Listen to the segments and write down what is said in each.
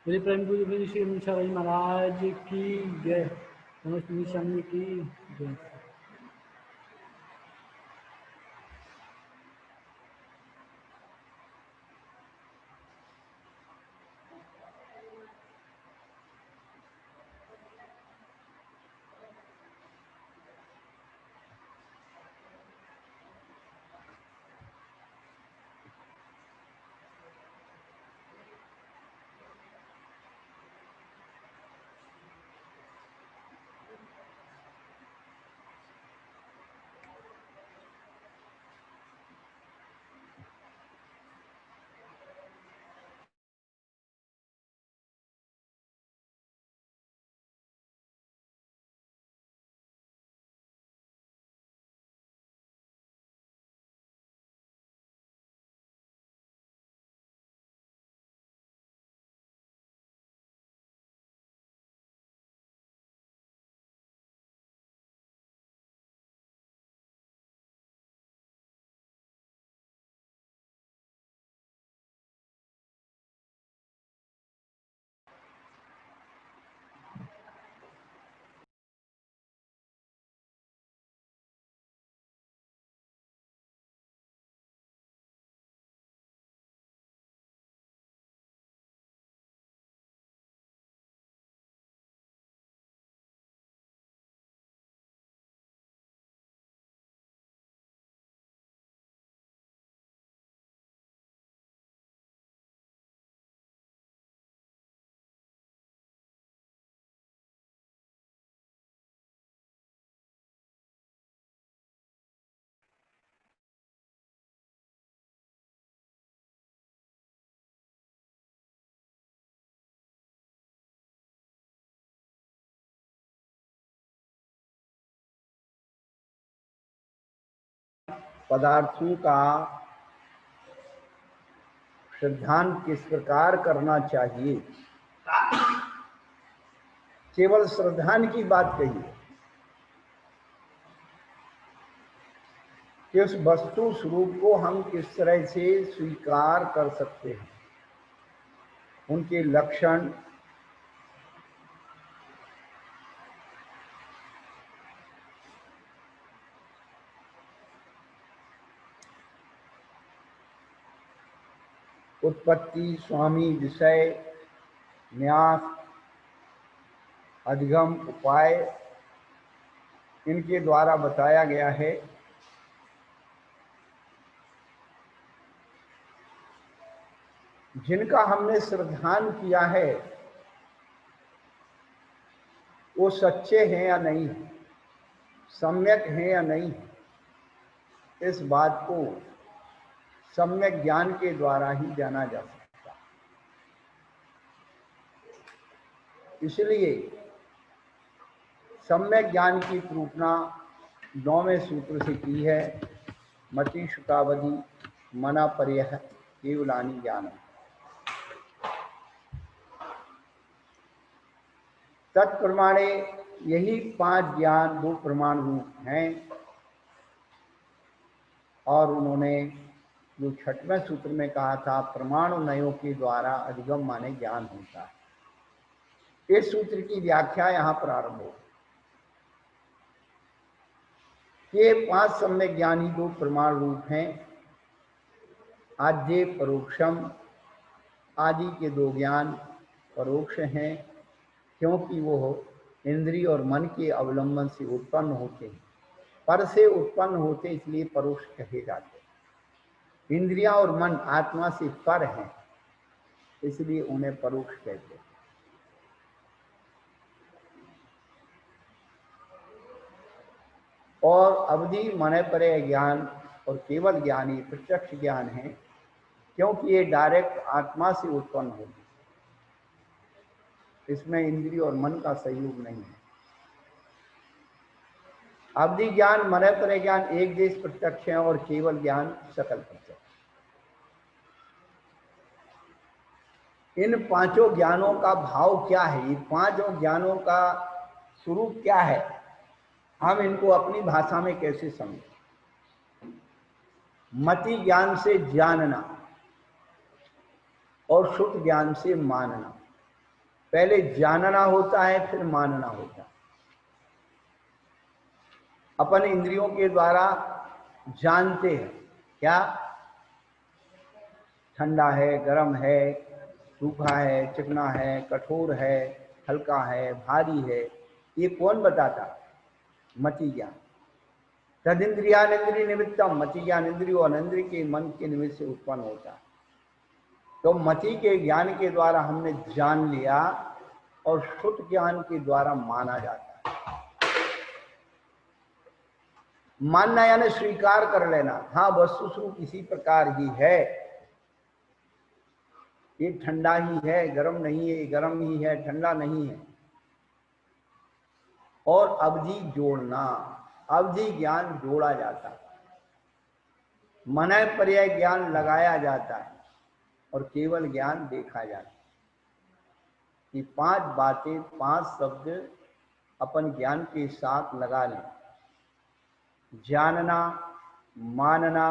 मेरे प्रेम पूज्य श्री मुंशी महाराज की जय। समस्त संघ की जय। पदार्थों का श्रद्धान किस प्रकार करना चाहिए, केवल श्रद्धान की बात कही है कि उस वस्तु स्वरूप को हम किस तरह से स्वीकार कर सकते हैं, उनके लक्षण, उत्पत्ति, स्वामी, विषय, न्यास, अधिगम, उपाय, इनके द्वारा बताया गया है। जिनका हमने श्रद्धान किया है वो सच्चे हैं या नहीं है, सम्यक हैं या नहीं है, इस बात को सम्यक ज्ञान के द्वारा ही जाना जा सकता है। इसलिए सम्यक ज्ञान की निरूपणा 9वें सूत्र से की है। मति शुकावधि मना पर्यः केवलानि ज्ञानम्। तत्प्रमाणे यही 5 ज्ञान 2 प्रमाण रूप हैं। और उन्होंने जो 6वें सूत्र में कहा था, प्रमाण नयों के द्वारा अधिगम माने ज्ञान होता है। इस सूत्र की व्याख्या यहाँ प्रारंभ हो। ये 5 सम्यक ज्ञानी 2 प्रमाण रूप हैं। आद्य परोक्षम, आदि के 2 ज्ञान परोक्ष हैं, क्योंकि वो इंद्रिय और मन के अवलंबन से उत्पन्न होते हैं। पर से उत्पन्न होते इसलिए परोक्ष कहे जाते हैं। इंद्रियां और मन आत्मा से पर हैं, इसलिए उन्हें परोक्ष कहते हैं। और अवधि मने परे ज्ञान और केवल ज्ञानी प्रत्यक्ष ज्ञान है, क्योंकि ये डायरेक्ट आत्मा से उत्पन्न होते, इसमें इंद्रिय और मन का सहयोग नहीं है। अवधि ज्ञान मने परे ज्ञान एक देश प्रत्यक्ष है और केवल ज्ञान सकल प्रत्यक्ष। इन 5 ज्ञानों का भाव क्या है, ये 5 ज्ञानों का स्वरूप क्या है, हम इनको अपनी भाषा में कैसे समझें। मति ज्ञान से जानना और शुद्ध ज्ञान से मानना। पहले जानना होता है, फिर मानना होता है। अपन इंद्रियों के द्वारा जानते हैं क्या, ठंडा है, गर्म है, सूखा है, चिकना है, कठोर है, हल्का है, भारी है, ये कौन बताता? मति ज्ञान। तदिंद्रियानिंद्रिय निमित्तम, मति ज्ञान इंद्रिय और इंद्रिय के मन के निमित्त से उत्पन्न होता है। तो मति के ज्ञान के द्वारा हमने जान लिया और श्रुत ज्ञान के द्वारा माना जाता है। मानना यानी स्वीकार कर लेना, हाँ वस्तु स्वरूप इसी प्रकार ही है, ये ठंडा ही है, गर्म नहीं है, गर्म ही है, ठंडा नहीं है। और अवधि जोड़ना, अवधि ज्ञान जोड़ा जाता है, मनय पर्याय ज्ञान लगाया जाता है और केवल ज्ञान देखा जाता है। ये 5 बातें, 5 शब्द अपन ज्ञान के साथ लगा लें। जानना, मानना,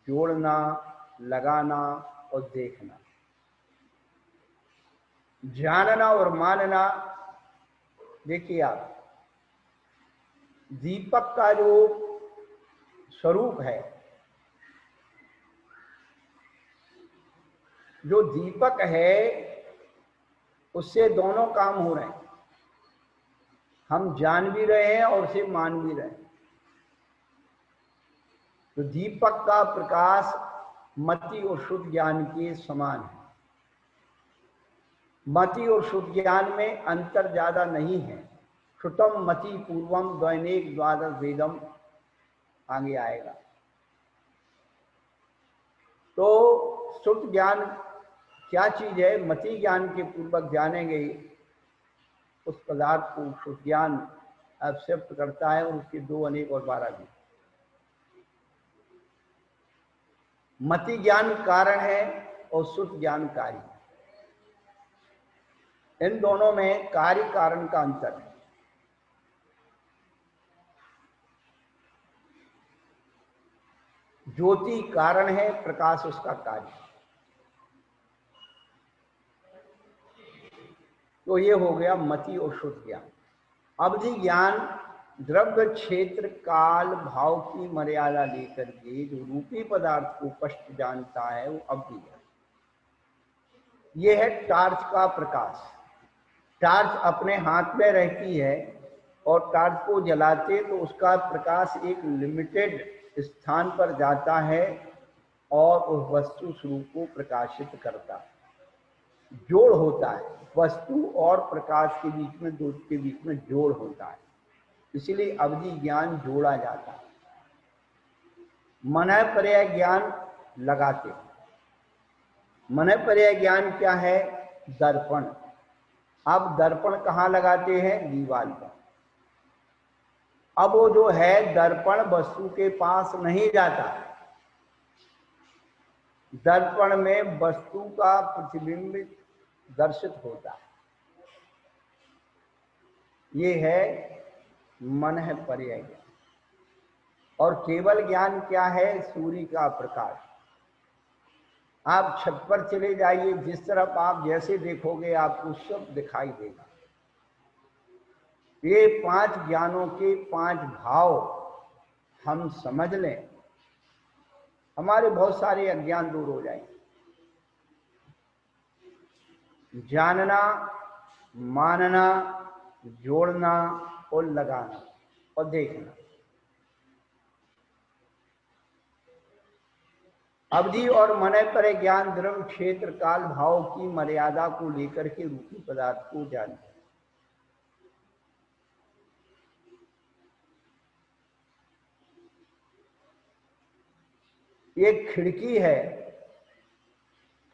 जोड़ना, लगाना और देखना। जानना और मानना, देखिए आप, दीपक का जो स्वरूप है, जो दीपक है उससे दोनों काम हो रहे हैं, हम जान भी रहे हैं और उसे मान भी रहे हैं। तो दीपक का प्रकाश मति और शुद्ध ज्ञान के समान है। मति और शुद्ध ज्ञान में अंतर ज्यादा नहीं है। श्रुतम मति पूर्वम दैनिक द्वादश वेदम आगे आएगा। तो शुद्ध ज्ञान क्या चीज है? मति ज्ञान के पूर्वक जानेंगे उस पदार्थ को शुद्ध ज्ञान एक्सेप्ट करता है, और उसके 2 अनेक और 12 भी। मति ज्ञान कारण है और शुद्ध ज्ञान कार्य है। इन दोनों में कार्य कारण का अंतर है। ज्योति कारण है, प्रकाश उसका कार्य। तो ये हो गया मति और शुद्ध ज्ञान। अवधि ज्ञान द्रव्य क्षेत्र काल भाव की मर्यादा लेकर के जो रूपी पदार्थ को स्पष्ट जानता है वो अवधि ज्ञान। ये है टार्च का प्रकाश। टार्च अपने हाथ में रहती है और टार्च को जलाते तो उसका प्रकाश एक लिमिटेड स्थान पर जाता है और उस वस्तु स्वरूप को प्रकाशित करता है। जोड़ होता है, वस्तु और प्रकाश के बीच में, दो के बीच में जोड़ होता है, इसलिए अवधि ज्ञान जोड़ा जाता है। मनय पर्याय ज्ञान लगाते। मनय पर्याय ज्ञान क्या है? दर्पण। अब दर्पण कहाँ लगाते हैं? दीवार पर। अब वो जो है दर्पण वस्तु के पास नहीं जाता, दर्पण में वस्तु का प्रतिबिंब दर्शित होता है। ये है मनः पर्याय ज्ञान। और केवल ज्ञान क्या है? सूर्य का प्रकाश। आप छत पर चले जाइए, जिस तरफ आप जैसे देखोगे आपको सब दिखाई देगा। ये 5 ज्ञानों के 5 भाव हम समझ लें, हमारे बहुत सारे अज्ञान दूर हो जाएंगे। जानना, मानना, जोड़ना और लगाना और देखना। अवधि और मनय पर ज्ञान द्रव्य क्षेत्र काल भाव की मर्यादा को लेकर के रूपी पदार्थ को जानते हैं। एक खिड़की है,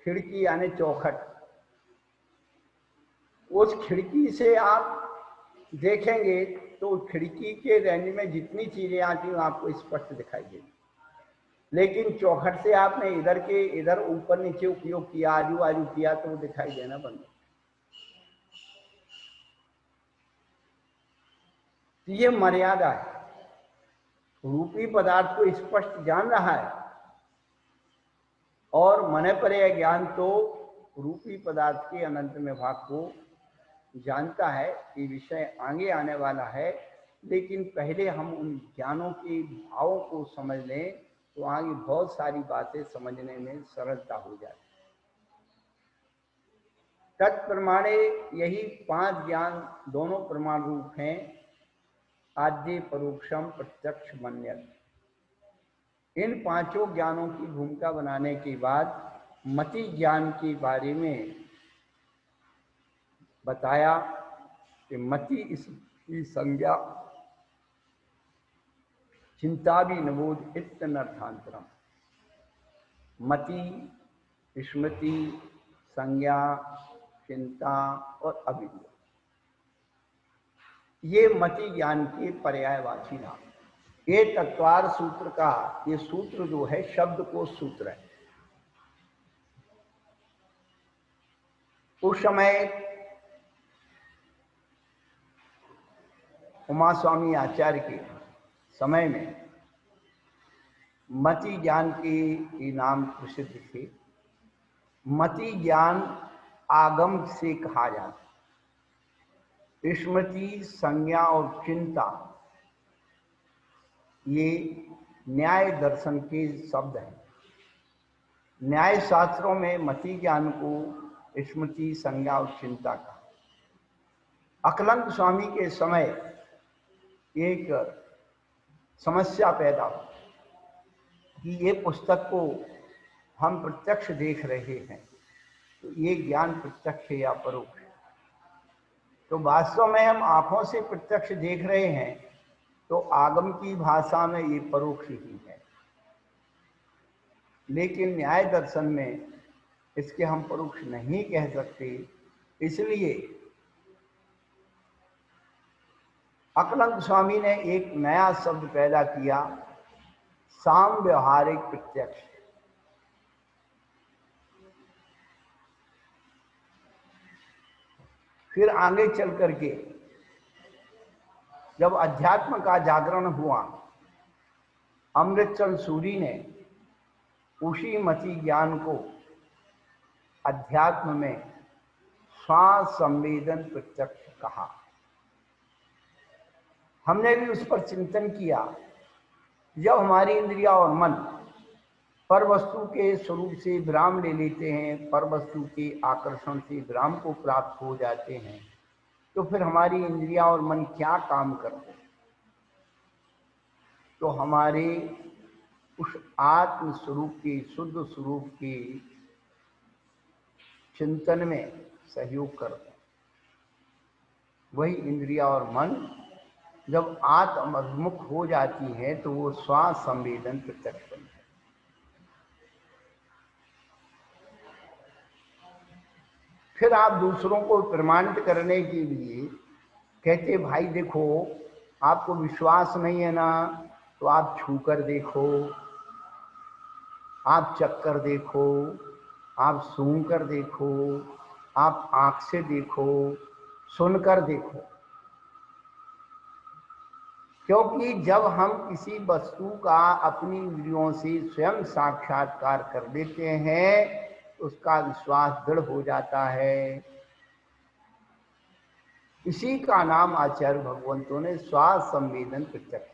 खिड़की यानी चौखट। उस खिड़की से आप देखेंगे तो खिड़की के रेंज में जितनी चीजें आती हैं आपको स्पष्ट दिखाई देगी। लेकिन चौखट से आपने इधर के इधर ऊपर नीचे उपयोग किया, आजू बाजू किया, तो वो दिखाई देना बंद। तो ये मर्यादा है। रूपी पदार्थ को स्पष्ट जान रहा है और मनय पर्याय ज्ञान तो रूपी पदार्थ के अनंत में भाग को जानता है कि विषय आगे आने वाला है, लेकिन पहले हम उन ज्ञानों के भावों को समझ लें तो आगे बहुत सारी बातें समझने में सरलता हो जाती है। तत्प्रमाणे यही 5 ज्ञान दोनों प्रमाण रूप हैं, आद्य, परोक्षम, प्रत्यक्ष, मन्यत। इन 5 ज्ञानों की भूमिका बनाने के बाद मति ज्ञान के बारे में बताया कि मति इसकी संज्ञा चिंता भी नवोद इत्यनर्थांतरम। मति, स्मृति, संज्ञा, चिंता और अविद्या, ये मति ज्ञान के पर्यायवाची नाम। ये तत्वार सूत्र का ये सूत्र जो है शब्द को सूत्र है। उस समय उमा स्वामी आचार्य के समय में मति ज्ञान के नाम प्रसिद्ध थे। मति ज्ञान आगम से कहा जाता है। स्मृति, संज्ञा और चिंता ये न्याय दर्शन के शब्द हैं। न्याय शास्त्रों में मति ज्ञान को स्मृति, संज्ञा और चिंता का। अकलंक स्वामी के समय एक समस्या पैदा हुई कि ये पुस्तक को हम प्रत्यक्ष देख रहे हैं, तो ये ज्ञान प्रत्यक्ष है या परोक्ष? तो वास्तव में हम आंखों से प्रत्यक्ष देख रहे हैं तो आगम की भाषा में ये परोक्ष ही है, लेकिन न्याय दर्शन में इसके हम परोक्ष नहीं कह सकते। इसलिए अकलंक स्वामी ने एक नया शब्द पैदा किया, साम व्यवहारिक प्रत्यक्ष। फिर आगे चल करके जब अध्यात्म का जागरण हुआ, अमृतचंद सूरी ने उसी मति ज्ञान को अध्यात्म में स्वासंवेदन प्रत्यक्ष कहा। हमने भी उस पर चिंतन किया। जब हमारी इंद्रिया और मन पर वस्तु के स्वरूप से विराम ले लेते हैं, पर वस्तु के आकर्षण से विराम को प्राप्त हो जाते हैं, तो फिर हमारी इंद्रिया और मन क्या काम करते हैं? तो हमारे उस आत्म स्वरूप के, शुद्ध स्वरूप के चिंतन में सहयोग करते हैं। वही इंद्रिया और मन जब आत्मअभिमुख हो जाती है तो वो स्वास संवेदन प्रत्यक्ष बनता है। फिर आप दूसरों को प्रमाणित करने के लिए कहते, भाई देखो, आपको विश्वास नहीं है ना, तो आप छू कर देखो, आप चख कर देखो, आप सूंघ कर देखो, आप आंख से देखो, सुनकर देखो। क्योंकि जब हम किसी वस्तु का अपनी इंद्रियों से स्वयं साक्षात्कार कर लेते हैं, उसका विश्वास दृढ़ हो जाता है। इसी का नाम आचार्य भगवंतों ने स्वास संवेदन प्रत्यक्ष।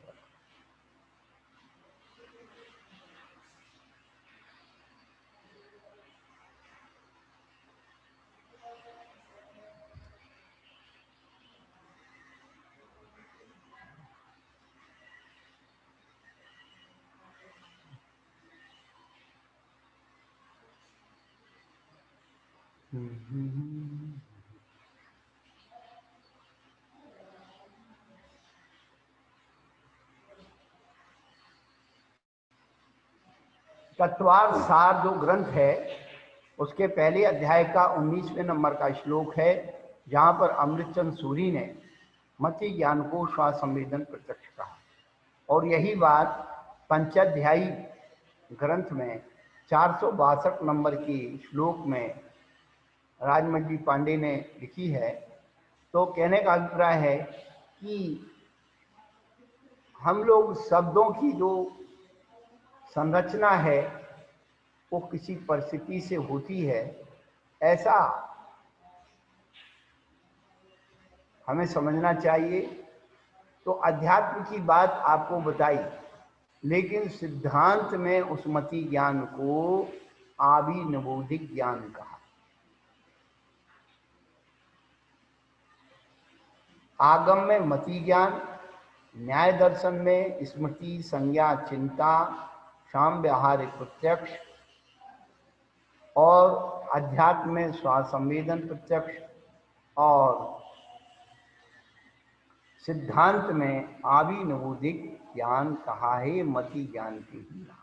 तत्वार सार जो ग्रंथ है उसके पहले अध्याय का 19वें नंबर का श्लोक है, जहाँ पर अमृतचंद सूरी ने मति ज्ञान को स्वास संवेदन प्रत्यक्ष कहा। और यही बात पंचाध्यायी ग्रंथ में 462 नंबर के श्लोक में राजमल पांडे ने लिखी है। तो कहने का अभिप्राय है कि हम लोग शब्दों की जो संरचना है वो किसी परिस्थिति से होती है, ऐसा हमें समझना चाहिए। तो अध्यात्म की बात आपको बताई, लेकिन सिद्धांत में उस मति ज्ञान को आभिनवोधिक ज्ञान कहा। आगम में मति ज्ञान, न्याय दर्शन में स्मृति संज्ञा चिंता शाम व्यावहारिक प्रत्यक्ष, और अध्यात्म में स्वाद संवेदन प्रत्यक्ष, और सिद्धांत में आभिनवोधिक ज्ञान कहा है, मति ज्ञान के ही नाम।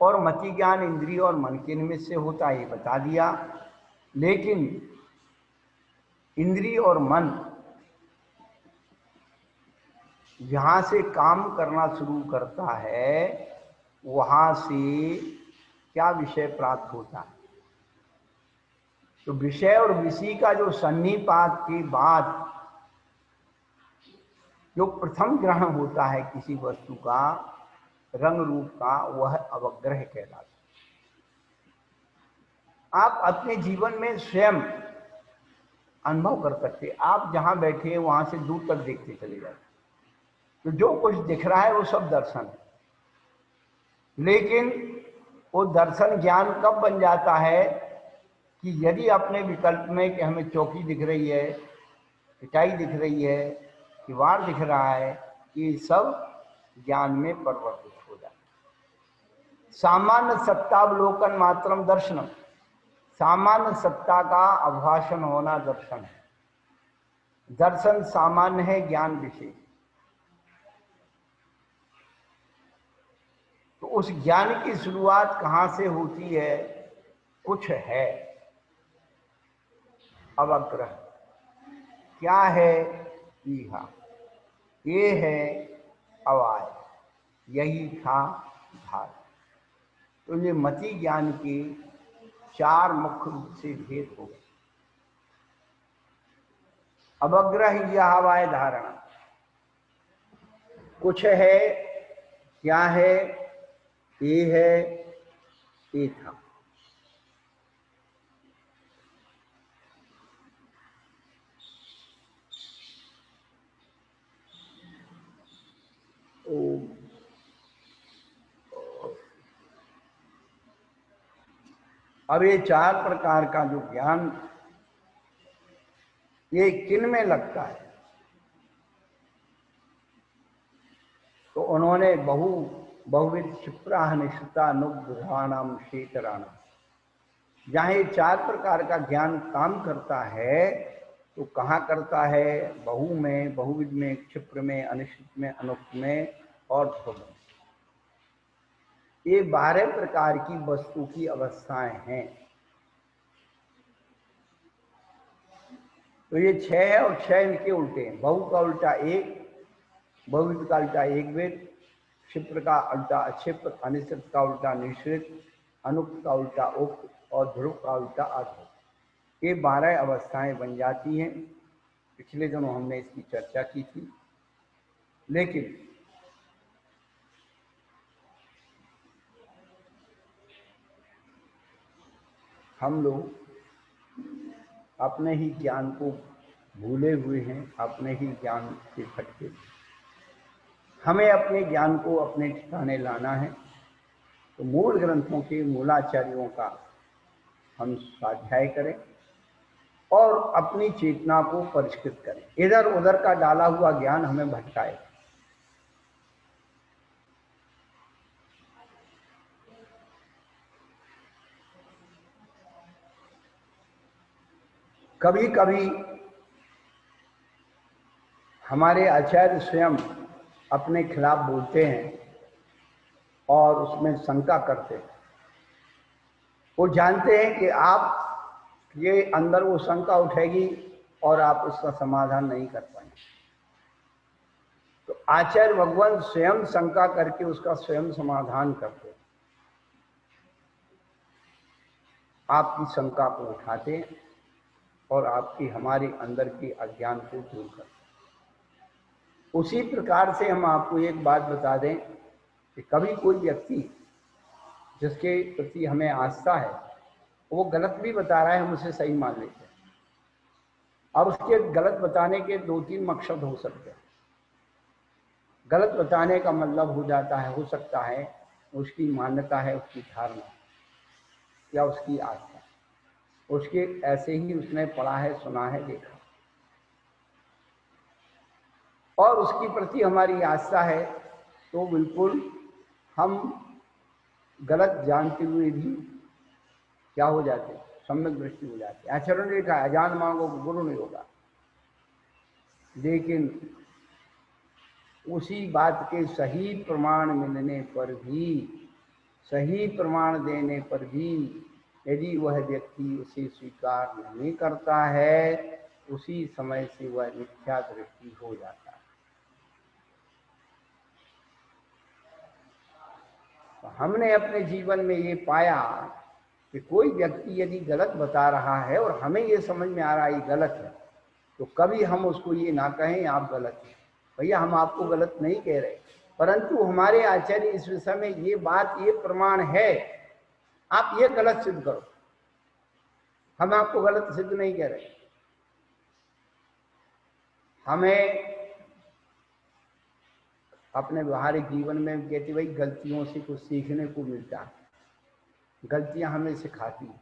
और मति ज्ञान इंद्रिय और मन के निमित्त से होता है, ये बता दिया। लेकिन इंद्रिय और मन जहां से काम करना शुरू करता है, वहां से क्या विषय प्राप्त होता है? तो विषय और विषय का जो सन्निपात के बाद जो प्रथम ग्रहण होता है किसी वस्तु का, रंग रूप का, वह अवग्रह कहलाता है। आप अपने जीवन में स्वयं अनुभव कर सकते। आप जहां बैठे हैं वहां से दूर तक देखते चले जाते, तो जो कुछ दिख रहा है वो सब दर्शन है। लेकिन वो दर्शन ज्ञान कब बन जाता है कि यदि अपने विकल्प में कि हमें चौकी दिख रही है, पिटाई दिख रही है, किवाड़ दिख रहा है, ये सब ज्ञान में परिवर्तित हो जाता है। सामान्य सत्तावलोकन मात्रम दर्शनम, सामान्य सत्ता का आभासन होना दर्शन है। दर्शन सामान्य है, ज्ञान विशेष। तो उस ज्ञान की शुरुआत कहां से होती है? कुछ है अवग्रह। क्या है? ईहा। ये है अवाय, यही था भार। तो ये मति ज्ञान के चार मुख्य रूप से भेद हो गए। अवग्रह यह अवाय धारणा, कुछ है, क्या है, ये है, ये था। अब ये चार प्रकार का जो ज्ञान, ये किन में लगता है? तो उन्होंने बहुविध क्षिप्राह निष्ठा नुग्धानाम शेतराना, जहां ये चार प्रकार का ज्ञान काम करता है, तो कहाँ करता है? बहु में, बहुविध में, क्षिप्र में, अनिश्चित में, अनुक्त में और ध्रुव में। ये 12 प्रकार की वस्तु की अवस्थाएं हैं। तो ये 6 है और 6 इनके उल्टे हैं। बहु का उल्टा एक, बहुविध का उल्टा एक वेद, क्षिप्र का उल्टा अक्षिप्र, अनिश्चित का उल्टा निश्चित, अनुक्त का उल्टा उक्त और ध्रुव का उल्टा अध्रुव। ये 12 अवस्थाएं बन जाती हैं। पिछले दिनों हमने इसकी चर्चा की थी। लेकिन हम लोग अपने ही ज्ञान को भूले हुए हैं, अपने ही ज्ञान से भटके। हमें अपने ज्ञान को अपने ठिकाने लाना है। तो मूल ग्रंथों के मूलाचार्यों का हम स्वाध्याय करें और अपनी चेतना को परिष्कृत करें। इधर उधर का डाला हुआ ज्ञान हमें भटकाए। कभी कभी हमारे आचार्य स्वयं अपने खिलाफ बोलते हैं और उसमें शंका करते हैं। वो जानते हैं कि आप ये अंदर वो शंका उठेगी और आप उसका समाधान नहीं कर पाएंगे। तो आचार्य भगवान स्वयं शंका करके उसका स्वयं समाधान करते हैं। आपकी शंका को उठाते हैं और आपकी हमारी अंदर की अज्ञान को दूर करते हैं। उसी प्रकार से हम आपको एक बात बता दें कि कभी कोई व्यक्ति जिसके प्रति हमें आस्था है वो गलत भी बता रहा है, हम उसे सही मान लेते हैं। और उसके गलत बताने के 2-3 मकसद हो सकते हैं। गलत बताने का मतलब हो जाता है, हो सकता है उसकी मान्यता है, उसकी धारणा या उसकी आस्था, उसके ऐसे ही उसने पढ़ा है, सुना है, देखा, और उसके प्रति हमारी आस्था है, तो बिल्कुल हम गलत जानते हुए भी क्या हो जाते, सम्यक दृष्टि हो जाती है। आचरण रेखा, अजान मांगो गुरु नहीं होगा। लेकिन उसी बात के सही प्रमाण मिलने पर भी, सही प्रमाण देने पर भी यदि वह व्यक्ति उसे स्वीकार नहीं करता है, उसी समय से वह मिथ्या दृष्टि हो जाता है। तो हमने अपने जीवन में ये पाया कि कोई व्यक्ति यदि गलत बता रहा है और हमें ये समझ में आ रहा है ये गलत है, तो कभी हम उसको ये ना कहें आप गलत हैं। भैया हम आपको गलत नहीं कह रहे, परंतु हमारे आचार्य इस विषय में ये बात, ये प्रमाण है, आप ये गलत सिद्ध करो। हम आपको गलत सिद्ध नहीं कह रहे। हमें अपने व्यवहारिक जीवन में कहते भाई गलतियों से कुछ सीखने को मिलता है, गलतियां हमें सिखाती हैं।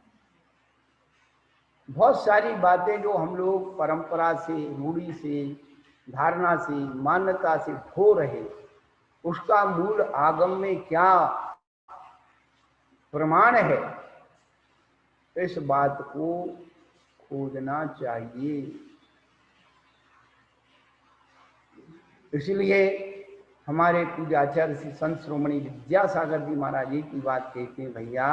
बहुत सारी बातें जो हम लोग परंपरा से, रूढ़ी से, धारणा से, मान्यता से ढो रहे, उसका मूल आगम में क्या प्रमाण है, इस बात को खोजना चाहिए। इसलिए हमारे पूज्याचार्य श्री संत श्रोमणी विद्यासागर जी महाराज जी की बात कहते हैं, भैया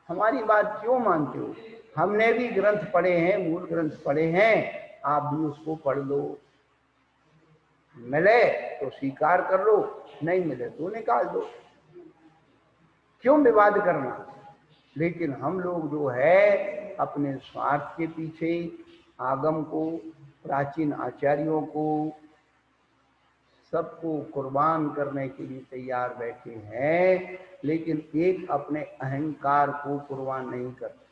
हमारी बात क्यों मानते हो? हमने भी ग्रंथ पढ़े हैं, मूल ग्रंथ पढ़े हैं, आप भी उसको पढ़ लो। मिले तो स्वीकार कर लो, नहीं मिले तो निकाल दो। क्यों विवाद करना? लेकिन हम लोग जो है अपने स्वार्थ के पीछे आगम को, प्राचीन आचार्यों को, सबको कुर्बान करने के लिए तैयार बैठे हैं, लेकिन एक अपने अहंकार को कुर्बान नहीं करते।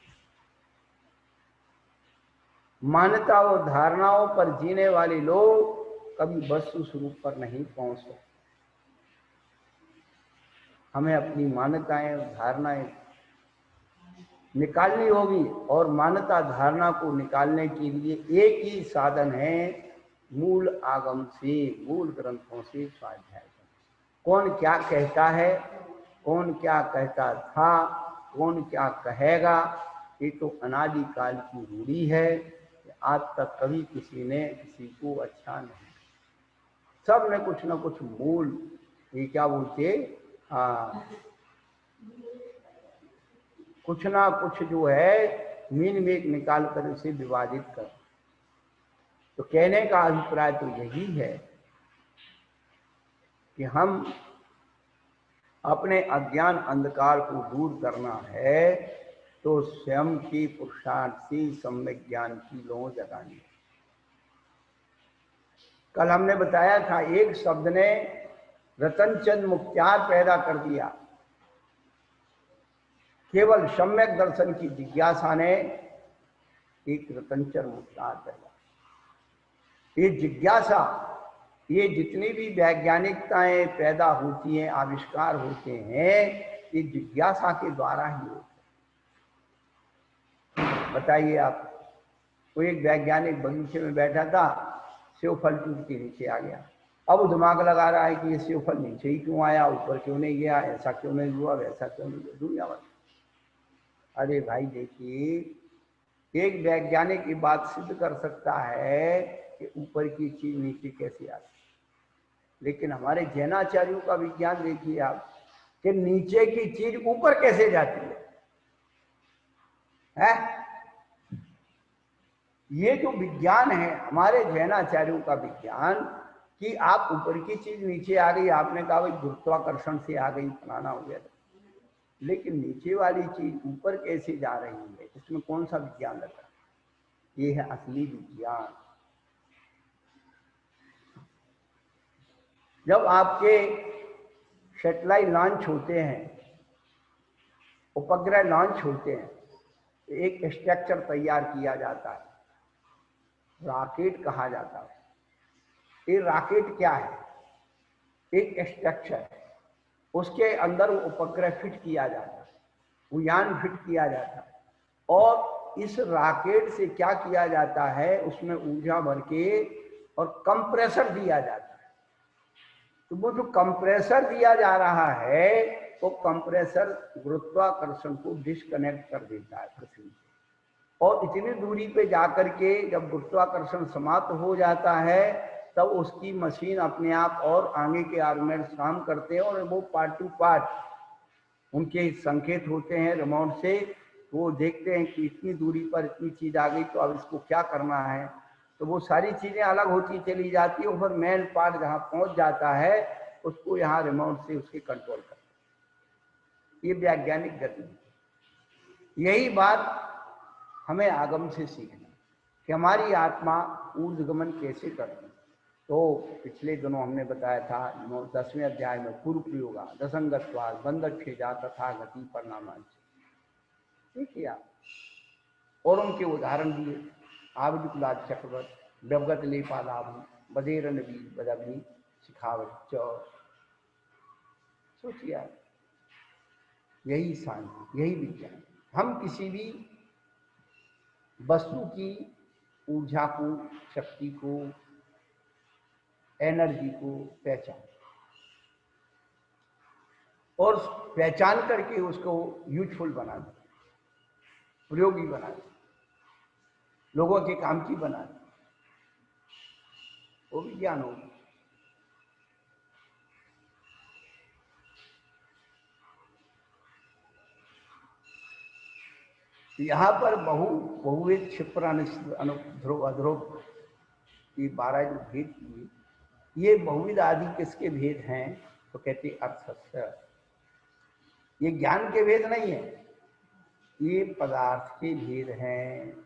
मान्यता और धारणाओं पर जीने वाले लोग कभी वस्तु स्वरूप पर नहीं पहुंच सकते। हमें अपनी मान्यताएं और धारणाएं निकालनी होगी, और मान्यता धारणा को निकालने के लिए एक ही साधन है, मूल आगम से, मूल ग्रंथों से स्वाध्याय। कौन क्या कहता है, कौन क्या कहता था, कौन क्या कहेगा, ये तो अनादिकाल की रूढ़ी है। आज तक कभी किसी ने किसी को अच्छा नहीं, सब ने कुछ ना कुछ मूल, ये क्या बोलते, कुछ ना कुछ जो है मीन मेक निकाल कर उसे विवादित कर। तो कहने का अभिप्राय तो यही है कि हम अपने अज्ञान अंधकार को दूर करना है तो स्वयं की पुरुषार्थ से सम्यक ज्ञान की लौ जगानी। कल हमने बताया था एक शब्द ने रतनचंद मुख्तार पैदा कर दिया, केवल सम्यक दर्शन की जिज्ञासा ने एक रतनचंद मुख्तार पैदा। ये जिज्ञासा, ये जितनी भी वैज्ञानिकताएं पैदा होती हैं, आविष्कार होते हैं, ये जिज्ञासा के द्वारा ही होते हैं। बताइए आप, कोई एक वैज्ञानिक बगीचे में बैठा था, सेव फल टूट के नीचे आ गया। अब वो दिमाग लगा रहा है कि ये सेव फल नीचे ही क्यों आया, ऊपर क्यों नहीं गया, ऐसा क्यों नहीं हुआ, वैसा क्यों नहीं हुआ, दुनिया भर। अरे भाई देखिए, एक वैज्ञानिक ये बात सिद्ध कर सकता है कि ऊपर की चीज नीचे कैसे आती, लेकिन हमारे जैनाचार्यों का विज्ञान देखिए आप, कि नीचे की चीज ऊपर कैसे जाती है? ये जो विज्ञान है हमारे जैनाचार्यों का विज्ञान, कि आप ऊपर की चीज नीचे आ गई, आपने कहा भाई गुरुत्वाकर्षण से आ गई, फलाना हो गया, लेकिन नीचे वाली चीज ऊपर कैसे जा रही है, इसमें कौन सा विज्ञान लगा? ये है असली विज्ञान। जब आपके सैटेलाइट लॉन्च होते हैं, उपग्रह लॉन्च होते हैं, एक स्ट्रक्चर तैयार किया जाता है, रॉकेट कहा जाता है। ये रॉकेट क्या है? एक स्ट्रक्चर है, उसके अंदर वो उपग्रह फिट किया जाता है, वो यान फिट किया जाता है, और इस रॉकेट से क्या किया जाता है, उसमें ऊर्जा भर के और कंप्रेसर दिया जाता है। तो वो जो कंप्रेसर दिया जा रहा है, वो कंप्रेसर गुरुत्वाकर्षण को डिस्कनेक्ट कर देता है पृथ्वी से, और इतनी दूरी पे जाकर के जब गुरुत्वाकर्षण समाप्त हो जाता है, तब उसकी मशीन अपने आप और आगे के आर्गुमेंट्स काम करते हैं, और वो पार्ट टू पार्ट उनके संकेत होते हैं रिमोट से। वो देखते हैं कि इतनी दूरी पर इतनी चीज आ गई, तो अब इसको क्या करना है। तो वो सारी चीजें अलग होती चली जाती है, और फिर मेन पार्ट जहाँ पहुंच जाता है, उसको यहाँ रिमोट से उसके कंट्रोल करते हैं। ये वैज्ञानिक गति। यही बात हमें आगम से सीखना कि हमारी आत्मा ऊर्ध्वगमन कैसे करती। तो पिछले दिनों हमने बताया था 10वें अध्याय में पूर्व प्रयोगा दसंगत्वाद बंदक्षेजा तथा गति परिणामांच, देखिए आप, और उनके उदाहरण दिए। आवधिकुलाद चक्रवर्त व्यवगत लेपालाभ बदेर नबी बदग्नि शिखावत। सोचिए आप, यही शांति, यही विज्ञान। हम किसी भी वस्तु की ऊर्जा को, शक्ति को, एनर्जी को पहचान, और पहचान करके उसको यूजफुल बना दे, प्रयोगी बना दे, लोगों के काम की बना दे, वो विज्ञान होगा। यहाँ पर बहुवेद क्षिप्र अनुध्रुव अध्रुव ये 12 जो भेद किए, ये बहुविध आदि किसके भेद हैं? तो कहते अर्थस्य। ये ज्ञान के भेद नहीं है, ये पदार्थ के भेद हैं।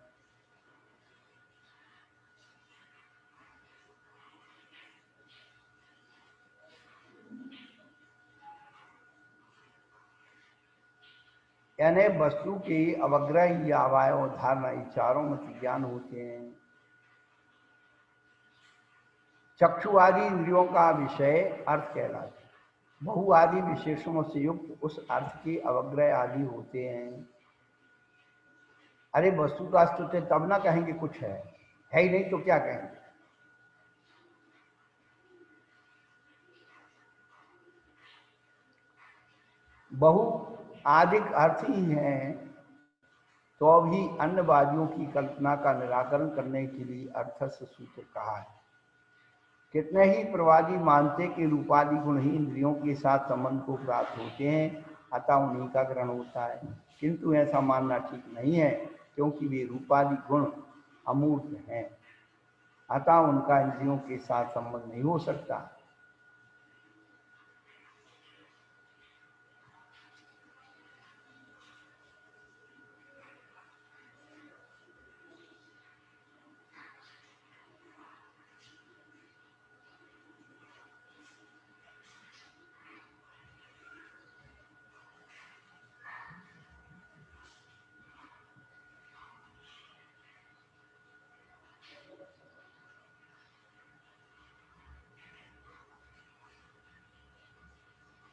यानी वस्तु के अवग्रह या अवयव धारणा, ये चारों मत ज्ञान होते हैं। चक्षु आदि इंद्रियों का विषय अर्थ कहलाता है। बहु आदि विशेषणों से युक्त उस अर्थ के अवग्रह आदि होते हैं। अरे वस्तु का अस्तित्व तब ना कहेंगे कुछ है ही नहीं, तो क्या कहेंगे? बहु आदिक अर्थ ही हैं, तो अभी अन्यवादियों की कल्पना का निराकरण करने के लिए अर्थस्य सूत्र कहा है। कितने ही प्रवादी मानते कि रूपादि गुण ही इंद्रियों के साथ संबंध को प्राप्त होते हैं, अतः उन्हीं का ग्रहण होता है। किंतु ऐसा मानना ठीक नहीं है, क्योंकि वे रूपादि गुण अमूर्त हैं, अतः उनका इंद्रियों के साथ संबंध नहीं हो सकता।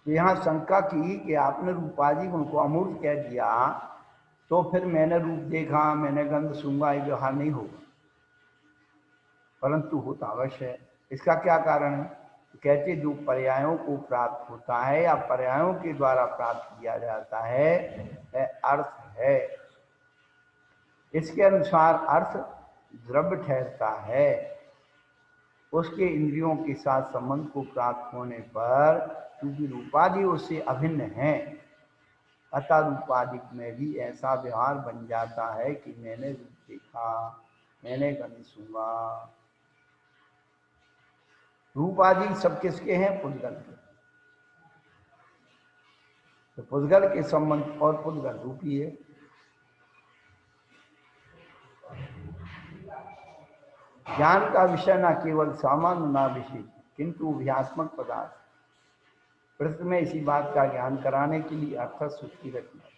यहाँ शंका की कि आपने रूपादि गुण को अमूर्त कह दिया, तो फिर मैंने रूप देखा, मैंने गंध सूंघा, ये व्यवहार नहीं होगा। परंतु होता अवश्य है। इसका क्या कारण है? कहते जो पर्यायों को प्राप्त होता है या पर्यायों के द्वारा प्राप्त किया जाता है, अर्थ है। इसके अनुसार अर्थ द्रव्य ठहरता है। उसके इंद्रियों के साथ संबंध को प्राप्त होने पर, क्योंकि रूपादि उससे अभिन्न है, अतः रूपादि में भी ऐसा व्यवहार बन जाता है कि मैंने रूप देखा, मैंने गंध सूंघा। रूप आदि सब किसके हैं? पुद्गल के। तो पुद्गल के संबंध और पुद्गल रूपी है। ज्ञान का विषय न केवल सामान्य ना विषय, किंतु अभ्यात्मक पदार्थ। प्रश्न में इसी बात का ज्ञान कराने के लिए अर्थात सूची रचना।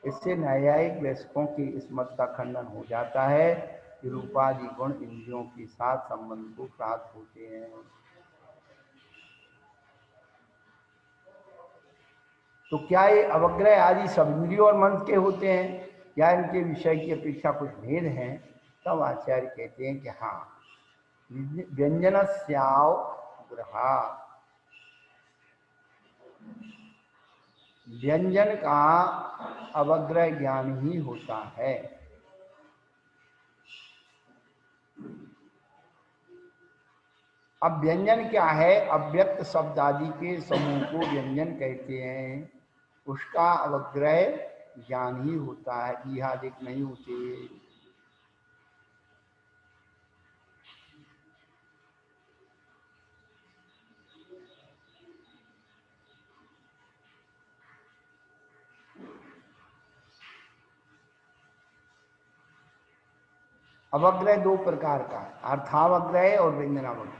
इससे न्यायिक वयस्कों के इस मत का खंडन हो जाता है कि रूपादि गुण इंद्रियों के साथ संबंध को प्राप्त होते हैं। तो क्या ये अवग्रह आदि सब इंद्रियों और मन के होते हैं, क्या इनके विषय की अपेक्षा कुछ भेद हैं? तब आचार्य कहते हैं कि हाँ, व्यंजन स्याव ग्रहा, व्यंजन का अवग्रह ज्ञान ही होता है। अब व्यंजन क्या है? अव्यक्त शब्द आदि के समूह को व्यंजन कहते हैं, उसका अवग्रह ज्ञान ही होता है, इहादिक नहीं होते। अवग्रह दो प्रकार का है, अर्थावग्रह और व्यंजनावग्रह।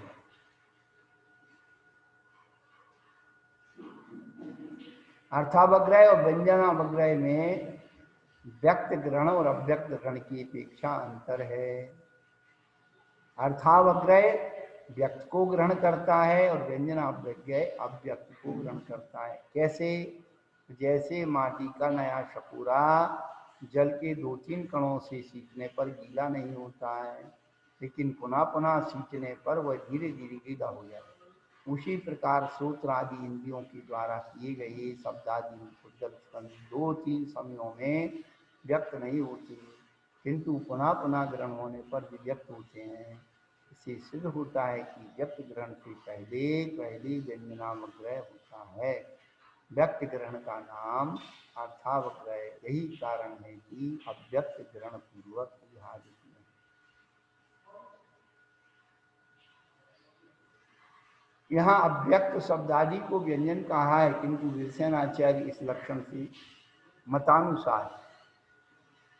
अर्थावग्रह और व्यंजनावग्रह में व्यक्त ग्रहण और अव्यक्त ग्रहण की अपेक्षा अंतर है। अर्थावग्रह व्यक्त को ग्रहण करता है और व्यंजनावग्रह अव्यक्त को ग्रहण करता है। कैसे? जैसे माटी का नया शपूरा जल के 2-3 कणों से सींचने पर गीला नहीं होता है, लेकिन पुनः पुनः सींचने पर वह धीरे धीरे गीला हो जाता है। उसी प्रकार सूत्र आदि इंद्रियों के द्वारा किए गए शब्द आदि जल 2-3 समयों में व्यक्त नहीं होते, किंतु पुनः पुनः ग्रहण होने पर भी व्यक्त होते हैं। इससे सिद्ध होता है कि व्यक्त ग्रहण से पहले व्यंजनावग्रह होता है। व्यक्त ग्रहण का नाम अर्थावग्रह, यही कारण है कि अव्यक्त ग्रहण पूर्वक विभाजित नहीं। यहाँ अव्यक्त शब्द आदि को व्यंजन कहा है, किंतु वीरसेनाचार्य इस लक्षण से मतानुसार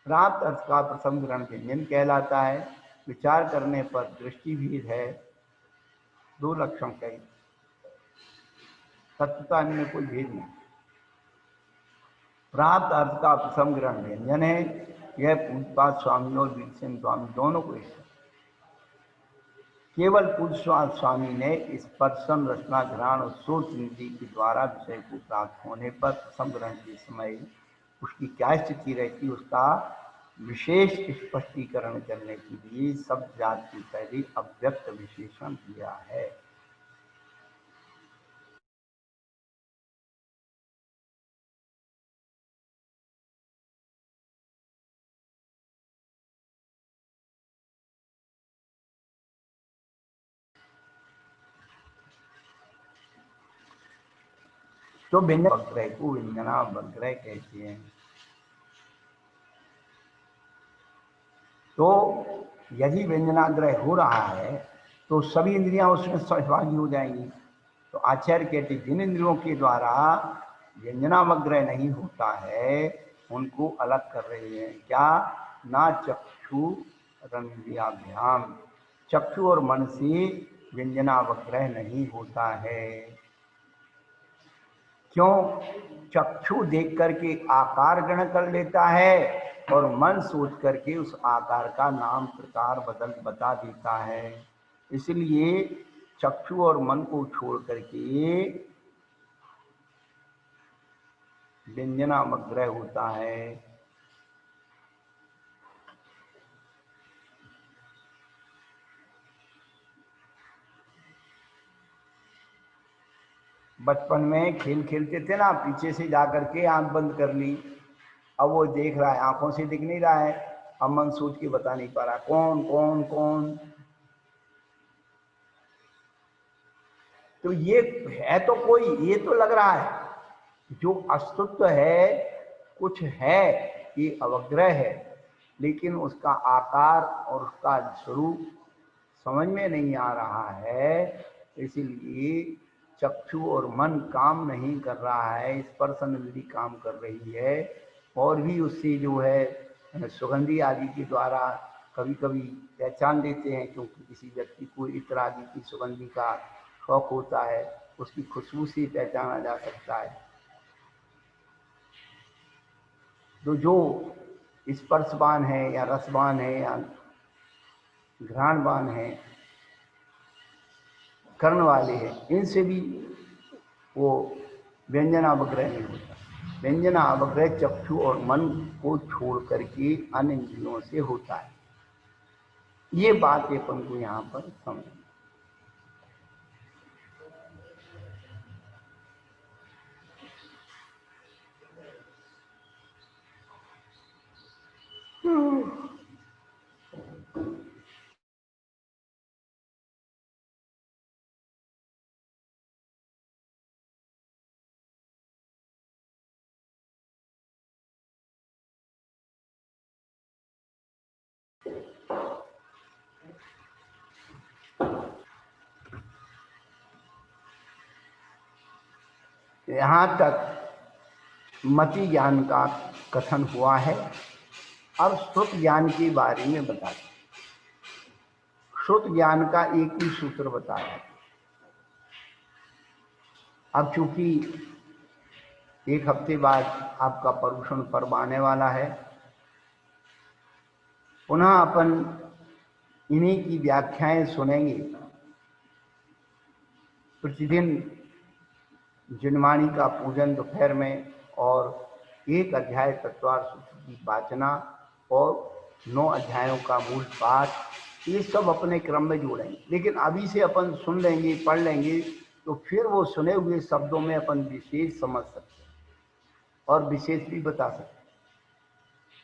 प्राप्त अर्थ का प्रथम ग्रहण व्यंजन कहलाता है। विचार करने पर दृष्टि भेद है, दो लक्षण कहे, तत्वता इनमें कोई भेद नहीं। प्राप्त अर्थ का प्रथम ग्रहण व्यंजन है, यह पूज्यपाद स्वामी और वीरसेन स्वामी दोनों को इष्ट। केवल पूज्यपाद स्वामी ने स्पर्शन रचना घ्राण और सोच इंद्रिय के द्वारा विषय को प्राप्त होने पर प्रथम ग्रहण के समय उसकी क्या स्थिति रहती, उसका विशेष स्पष्टीकरण करने के लिए शब्द जात की पहले अव्यक्त विशेषण दिया है। तो व्यंजनावग्रह को व्यंजनावग्रह कहते हैं। तो यदि व्यंजनाग्रह हो रहा है तो सभी इंद्रियां उसमें सहभागी हो जाएंगी। तो आचार्य कहते जिन इंद्रियों के द्वारा व्यंजनावग्रह नहीं होता है उनको अलग कर रहे हैं। क्या? ना चक्षु रंध्रियाभ्याम, चक्षु और मन से व्यंजनावग्रह नहीं होता है। क्यों? चक्षु देख करके आकार ग्रहण कर लेता है और मन सोच करके उस आकार का नाम प्रकार बता देता है। इसलिए चक्षु और मन को छोड़ करके व्यंजनावग्रह होता है। बचपन में खेल खेलते थे ना, पीछे से जाकर के आंख बंद कर ली, अब वो देख रहा है, आंखों से दिख नहीं रहा है, अब मन सोच के बता नहीं पा रहा कौन कौन कौन। तो ये है तो कोई, ये तो लग रहा है जो अस्तित्व है, कुछ है, ये अवग्रह है, लेकिन उसका आकार और उसका स्वरूप समझ में नहीं आ रहा है। इसलिए चक्षु और मन काम नहीं कर रहा है, स्पर्शन इंद्रिय काम कर रही है, और भी उससे जो है सुगंधी आदि के द्वारा कभी कभी पहचान लेते हैं, क्योंकि किसी व्यक्ति को इत्र आदि की सुगंधी का शौक होता है, उसकी खुशबू से पहचाना जा सकता है। तो जो स्पर्शवान है या रसवान है या घ्राणवान है, कर्ण वाले हैं, इनसे भी वो व्यंजनावग्रह नहीं होता। व्यंजनावग्रह चक्षु और मन को छोड़ करके अन्य इंद्रियों से होता है। ये बात अपन को यहाँ पर समझना। यहाँ तक मति ज्ञान का कथन हुआ है। अब श्रुत ज्ञान के बारे में बताते। श्रुत ज्ञान का एक ही सूत्र बताया। अब चूंकि एक हफ्ते बाद आपका पर्युषण पर्व आने वाला है, पुनः अपन इन्हीं की व्याख्याएं सुनेंगे। प्रतिदिन जिनवाणी का पूजन दोपहर में और एक अध्याय तत्वार सूत्र की वाचना और 9 अध्यायों का मूल पाठ, ये सब अपने क्रम में जोड़ेंगे। लेकिन अभी से अपन सुन लेंगे, पढ़ लेंगे, तो फिर वो सुने हुए शब्दों में अपन विशेष समझ सकते हैं और विशेष भी बता सकते हैं।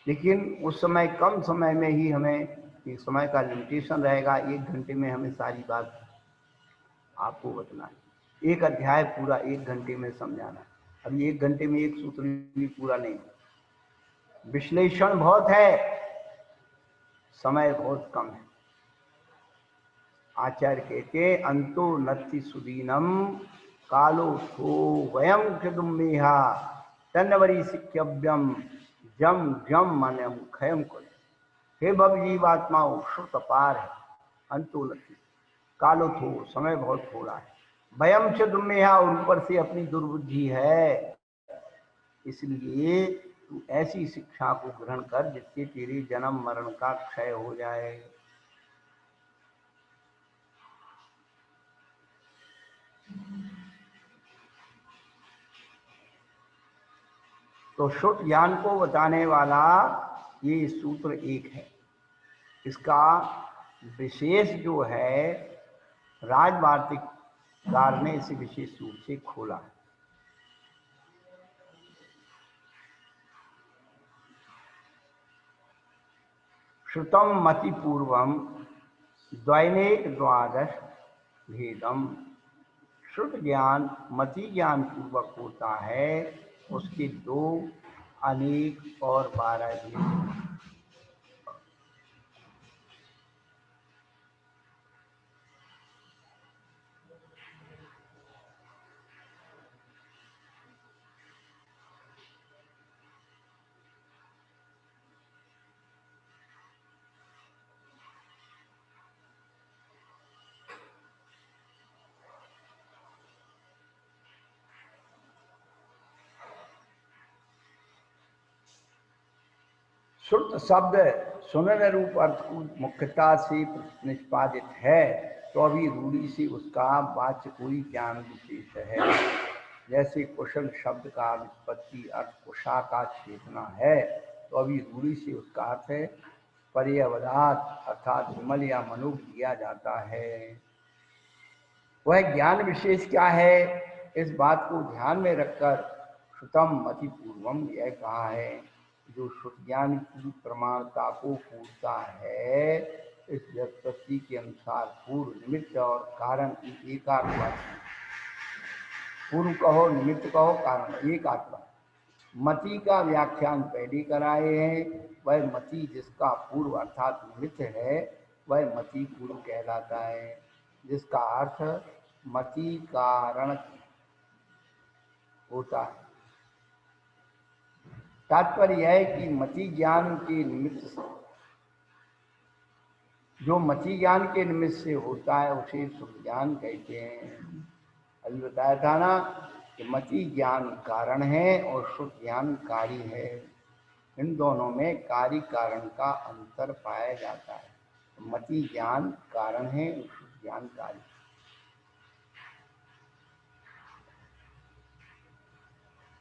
लेकिन उस समय कम समय में ही हमें एक समय का लिमिटेशन रहेगा। 1 घंटे में हमें सारी बात आपको बतलाना है। एक अध्याय पूरा 1 घंटे में समझाना है। अभी 1 घंटे में एक सूत्र भी पूरा नहीं। विश्लेषण बहुत है, समय बहुत कम है। आचार्य कहते अंतो नत्ति सुदीनम कालो थो वयम कृदुमेहा तन्वरी सिक्यव्यम जम जम मनम खयम कुल। हे भव जीवात्माओं, श्रुत अपार है, अंतो नत्ति, कालो थो, समय बहुत थोड़ा है, वयम से दुर्मेहा, और ऊपर से अपनी दुर्बुद्धि है। इसलिए तू ऐसी शिक्षा को ग्रहण कर जिससे तेरे जन्म मरण का क्षय हो जाए। तो श्रुत ज्ञान को बताने वाला ये सूत्र एक है। इसका विशेष जो है, राजवार्तिककार ने इसे विशेष रूप से खोला है। श्रुतम मति पूर्वम द्वैनेक द्वादश भेदम। श्रुत ज्ञान मति ज्ञान पूर्वक होता है, उसके 2, अनेक और 12 भेद। श्रुत शब्द सुनने रूप अर्थ को मुख्यता से निष्पादित है, तो अभी रूढ़ी से उसका वाच्य कोई ज्ञान विशेष है। जैसे कुशल शब्द का व्युत्पत्ति अर्थ कुशा का चेतना है, तो अभी रूढ़ी से उसका अर्थ है पर्यवदात अर्थात विमल या मनुष्य लिया जाता है। वह ज्ञान विशेष क्या है, इस बात को ध्यान में रखकर श्रुतम मति पूर्वम यह कहा है। जो श्रुत ज्ञान की प्रमाणता को पूछता है, इस व्युत्पत्ति के अनुसार पूर्व, निमित्त और कारण की एकात्मता। पूर्व कहो, निमित्त कहो, कारण, एक आत्मा। मति का व्याख्यान पहले कराए हैं। वह मति जिसका पूर्व अर्थात निमित्त है, वह मति पूर्व कहलाता है, जिसका अर्थ मति कारण होता है। तात्पर्य यह है कि मति ज्ञान के निमित्त से, जो मति ज्ञान के निमित्त से होता है, उसे श्रुत ज्ञान कहते हैं। अभी बताया था ना कि मति ज्ञान कारण है और श्रुत ज्ञान कार्य है। इन दोनों में कार्य कारण का अंतर पाया जाता है। मति ज्ञान कारण है और श्रुत ज्ञान कार्य।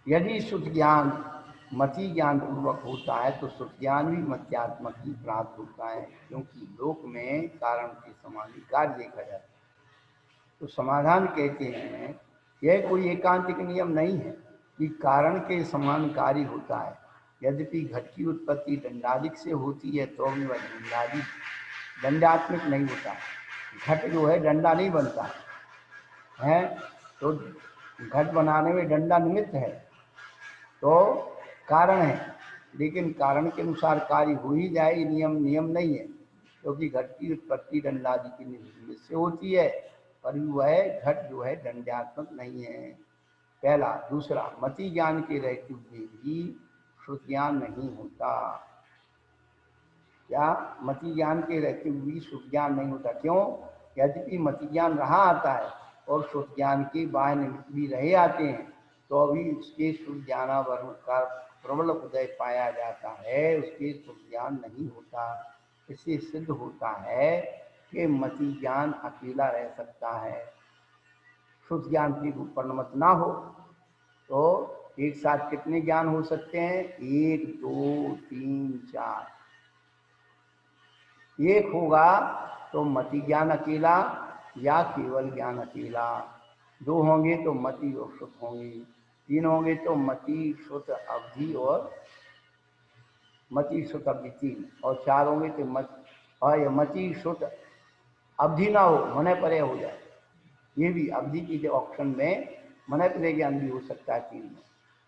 यदि श्रुत ज्ञान मति ज्ञान पूर्वक होता है तो श्रुत ज्ञान भी मत्यात्मक ही प्राप्त होता है, क्योंकि लोक में कारण के समान ही कार्य देखा जाता है। तो समाधान कहते हैं यह कोई एकांतिक नियम नहीं है कि कारण के समान कार्य होता है। यद्यपि घट की उत्पत्ति दंडादिक से होती है तो भी वह दंडात्मक नहीं होता। घट जो है डंडा नहीं बनता है, तो घट बनाने में डंडा निमित्त है तो कारण है, लेकिन कारण के अनुसार कार्य हो ही जाए नियम नहीं है, क्योंकि घट की उत्पत्ति दंडादि की निमित्त से होती है, पर वह घट जो है दंडात्मक नहीं है। पहला। दूसरा, मति ज्ञान के रहते हुए भी श्रुत ज्ञान नहीं होता। क्या? मति ज्ञान के रहते हुए भी श्रुत ज्ञान नहीं होता। क्यों? यद्यपि मति ज्ञान रहा आता है और श्रुत ज्ञान के बाह्य निमित्त भी रहे आते हैं, तो अभी उसके श्रुत ज्ञानावरण का प्रबल उदय पाया जाता है, उसके श्रुत ज्ञान नहीं होता। इससे सिद्ध होता है कि मति ज्ञान अकेला रह सकता है। श्रुत ज्ञान की परिणमत ना हो तो एक साथ कितने ज्ञान हो सकते हैं? 1 2 3 4। एक होगा तो मति ज्ञान अकेला या केवल ज्ञान अकेला। 2 होंगे तो मति और श्रुत होंगे। 3 होंगे तो मति श्रुत अवधि और मति श्रुत अवधि 3। और 4 होंगे तो मति श्रुत अवधि ना हो, मन परे हो जाए। ये भी अवधि की जो ऑप्शन में मन परे ज्ञान भी हो सकता है 3 में।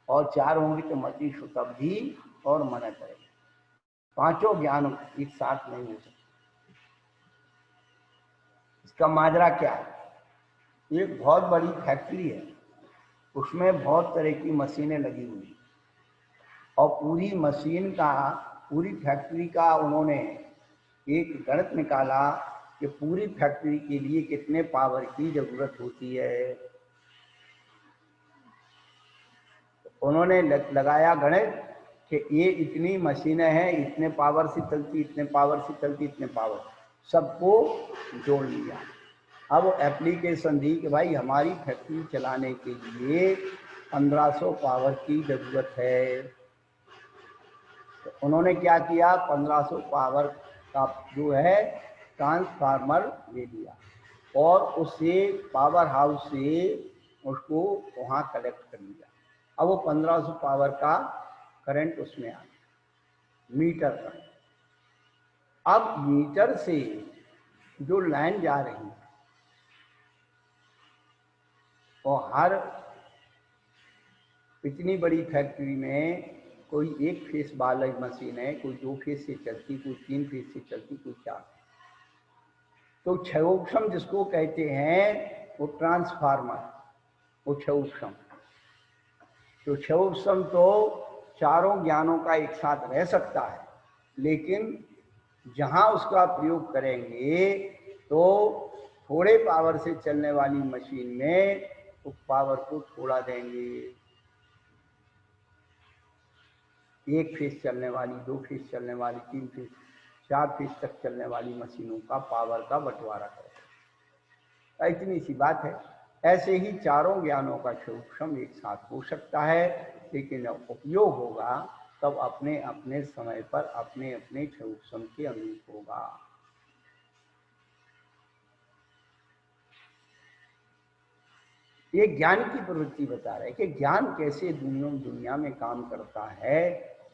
और 4 होंगे तो मति श्रुत अवधि और मन परे। पांचों ज्ञान एक साथ नहीं हो सकते। इसका माजरा क्या है? एक बहुत बड़ी फैक्ट्री है, उसमें बहुत तरह की मशीनें लगी हुई और पूरी फैक्ट्री का उन्होंने एक गणित निकाला कि पूरी फैक्ट्री के लिए कितने पावर की जरूरत होती है। उन्होंने लगाया गणित कि ये इतनी मशीनें हैं, इतने पावर से चलती, इतने पावर से चलती, इतने पावर, सबको जोड़ लिया। अब एप्लीकेशन दी कि भाई हमारी फैक्ट्री चलाने के लिए 1500 पावर की जरूरत है। तो उन्होंने क्या किया? 1500 पावर का जो है ट्रांसफार्मर ले लिया और उससे पावर हाउस से उसको वहाँ कलेक्ट कर लिया। अब वो 1500 पावर का करंट उसमें आ गया, मीटर पर। अब मीटर से जो लाइन जा रही है और हर इतनी बड़ी फैक्ट्री में कोई 1 फेस वाली मशीन है, कोई 2 फेस से चलती, कोई 3 फेस से चलती, कोई 4। तो क्षयोक्षम जिसको कहते हैं वो ट्रांसफार्मर, वो क्षयोक्षम। तो क्षयोक्षम तो चारों ज्ञानों का एक साथ रह सकता है, लेकिन जहाँ उसका प्रयोग करेंगे तो थोड़े पावर से चलने वाली मशीन में उस पावर को थोड़ा देंगे। 1 फेस चलने वाली, 2 फेस चलने वाली, 3 फेस, 4 फेस तक चलने वाली मशीनों का पावर का बंटवारा करें। इतनी सी बात है। ऐसे ही चारों ज्ञानों का सूक्ष्म एक साथ हो सकता है, लेकिन जब उपयोग होगा तब अपने अपने समय पर अपने अपने सूक्ष्म के अनुरूप होगा। ये ज्ञान की प्रवृत्ति बता रहे कि ज्ञान कैसे दुनिया में काम करता है।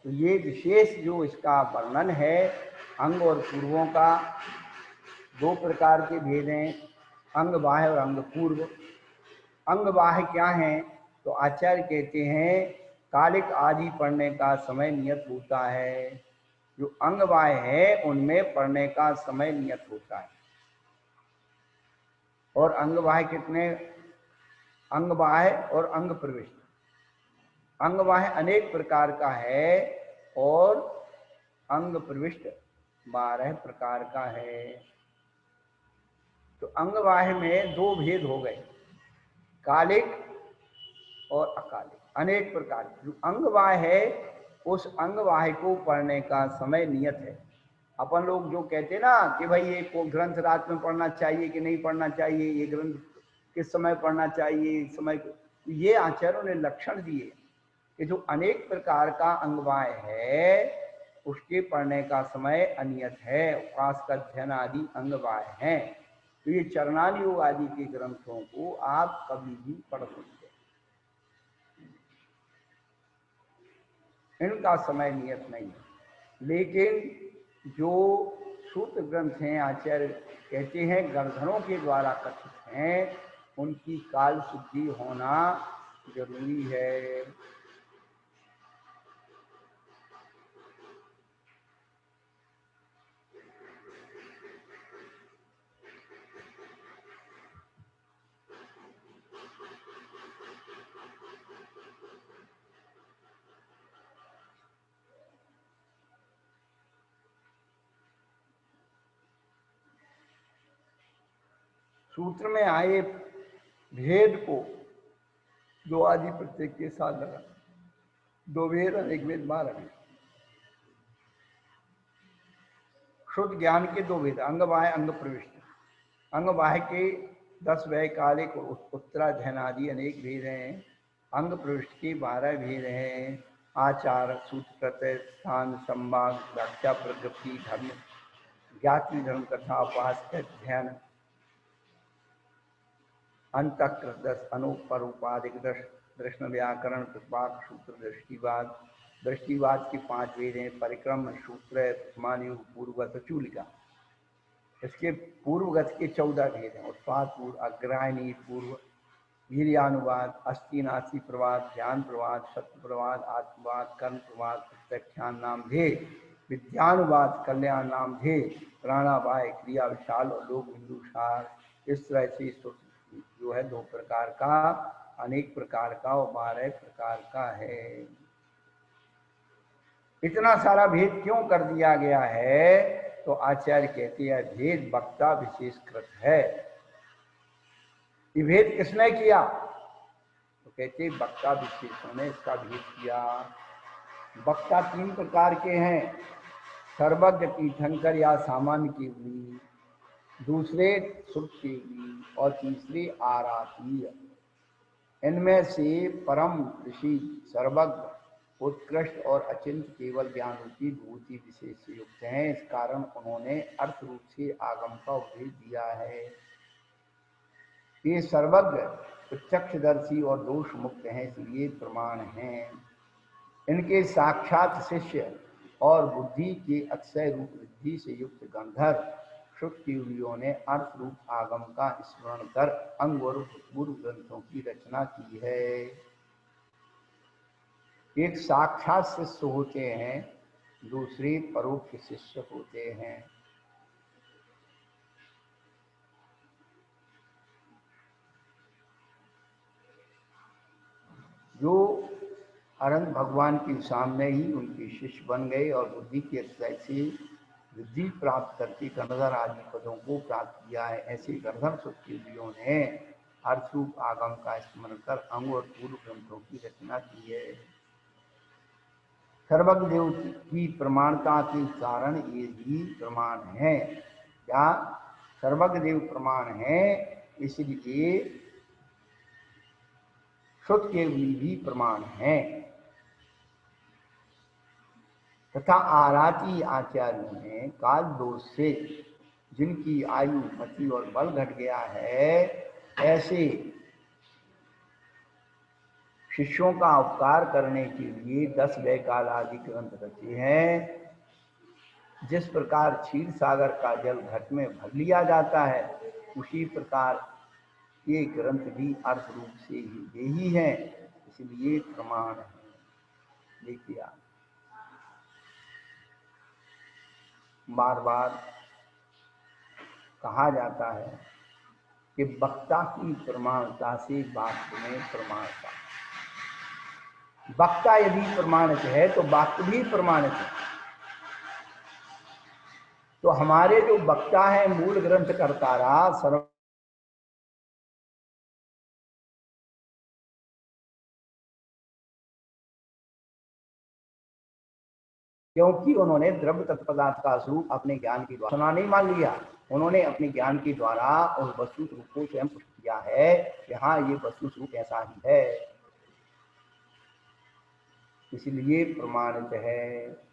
तो ये विशेष जो इसका वर्णन है, अंग और पूर्वों का 2 प्रकार के भेद हैं, अंग बाह्य और अंग पूर्व। अंग बाह्य क्या है? तो आचार्य कहते हैं कालिक आदि पढ़ने का समय नियत होता है। जो अंग बाह्य है उनमें पढ़ने का समय नियत होता है। और अंग बाह्य कितने? अंग बाह्य और अंग प्रविष्ट। अंग बाह्य अनेक प्रकार का है और अंग प्रविष्ट 12 प्रकार का है। तो अंग बाह्य में 2 भेद हो गए। कालिक और अकालिक, अनेक प्रकार जो अंगवाह है, उस अंगवाह को पढ़ने का समय नियत है। अपन लोग जो कहते ना कि भाई ये ग्रंथ रात में पढ़ना चाहिए कि नहीं पढ़ना चाहिए, ये ग्रंथ किस समय पढ़ना चाहिए, समय, ये आचार्यों ने लक्षण दिए कि जो अनेक प्रकार का अंगवाह है उसके पढ़ने का समय अनियत है। उपास का अध्ययन आदि अंगवाह हैं, तो ये चरणान योग आदि के ग्रंथों को आप कभी भी पढ़ सकते हैं, इनका समय नियत नहीं है। लेकिन जो सूत्र ग्रंथ हैं, आचार्य कहते हैं गर्धनों के द्वारा कथित हैं, उनकी काल शुद्धि होना जरूरी है। सूत्र में आए भेद को दो आदि प्रत्यय के साथ लगा, दो भेद अनेक भेद 12 भेद। शुद्ध ज्ञान के दो भेद, अंग बाह्य अंग प्रविष्ट। अंग बाह्य के 10 वैकालिक उत्तराध्ययन आदि अनेक भेद हैं। अंग प्रविष्ट के 12 भेद हैं। आचार, सूत्र, प्रत्यय, स्थान, संवाद, व्याख्या, प्रगति, धर्म, ज्ञाति, धर्म कथा, उपास, अध्ययन, अंतःकृत 10, अनुपरूपाधिक 10, दर्शन, व्याकरण, प्रतिपाक, सूत्र, दृष्टिवाद। दृष्टिवाद के 5 वेद हैं, परिक्रम, सूत्र, मानयुग, पूर्वगत, चूलिका। इसके पूर्वगत के 14 भेद हैं, उत्पाद पूर्व, अग्रायणी पूर्व, वीर्यानुवाद, अस्थिनासी प्रवाद, ज्ञान प्रवाद, सत्य प्रवाद, आत्मवाद, कर्म प्रवाद, प्रत्यक्षान नाम भेद, विद्यानुवाद, कल्याण नाम भेद, प्राणावाय, क्रिया विशाल और लोक बिंदु सार। इस तरह से जो है 2 प्रकार का, अनेक प्रकार का और 12 प्रकार का है। इतना सारा भेद क्यों कर दिया गया है? तो आचार्य कहते हैं भेद वक्ता विशेषकृत है। ये भेद किसने किया? तो कहते वक्ता विशेषों ने इसका भेद किया। वक्ता 3 प्रकार के हैं, सर्वज्ञ, तीर्थंकर या सामान्य केवली, दूसरे शुद्ध केवली और तीसरे आरातीय। इनमें से परम ऋषि सर्वज्ञ, उत्कृष्ट और अचिंत केवल ज्ञान रूपी विभूति विशेष से युक्त हैं। इस कारण उन्होंने अर्थ रूप से आगम का उपदेश दिया है। ये सर्वज्ञ, प्रत्यक्षदर्शी और दोष मुक्त हैं, इसलिए प्रमाण हैं। इनके साक्षात शिष्य और बुद्धि के अक्षय रूप वृद्धि से युक्त गंधर्व शुद्ध केवलियों ने अर्थ रूप आगम का स्मरण कर अंग और पूर्व ग्रंथों की रचना की है। एक साक्षात शिष्य होते हैं, दूसरे परोक्ष शिष्य होते हैं। जो अनंत भगवान के सामने ही उनके शिष्य बन गए और बुद्धि के अक्षय से वृद्धि प्राप्त करके गणधर आदि पदों को प्राप्त किया है, ऐसे गणधर सुखदेवियों ने अर्थरूप आगम का स्मरण कर अंग और पूर्व ग्रंथों की रचना की है। सर्वज्ञ देव की प्रमाणता के कारण ये भी प्रमाण है। क्या सर्वज्ञ देव प्रमाण है, इसलिए शुद्ध केवली भी प्रमाण है। तथा आराती आचार्यों ने काल दोष से जिनकी आयु, मति और बल घट गया है, ऐसे शिष्यों का उपकार करने के लिए 10 वैकाल आदि ग्रंथ रचे हैं। जिस प्रकार क्षीर सागर का जल घट में भर लिया जाता है, उसी प्रकार ये ग्रंथ भी अर्थ रूप से ही यही है, इसलिए प्रमाण है। देखिए, बार बार कहा जाता है कि वक्ता की प्रमाणता से वाक्य में प्रमाणता। वक्ता यदि प्रमाणित है तो वाक्य भी प्रमाणित है। तो हमारे जो वक्ता है, मूल ग्रंथ कर्ता सर्व क्योंकि उन्होंने द्रव्य तत्पदार्थ का स्वरूप अपने ज्ञान के द्वारा नहीं मान लिया, उन्होंने अपने ज्ञान के द्वारा उस वस्तु स्वरूप को स्वयं पुष्ट किया है कि हाँ ये वस्तु स्वरूप ऐसा ही है, इसलिए प्रमाणित है।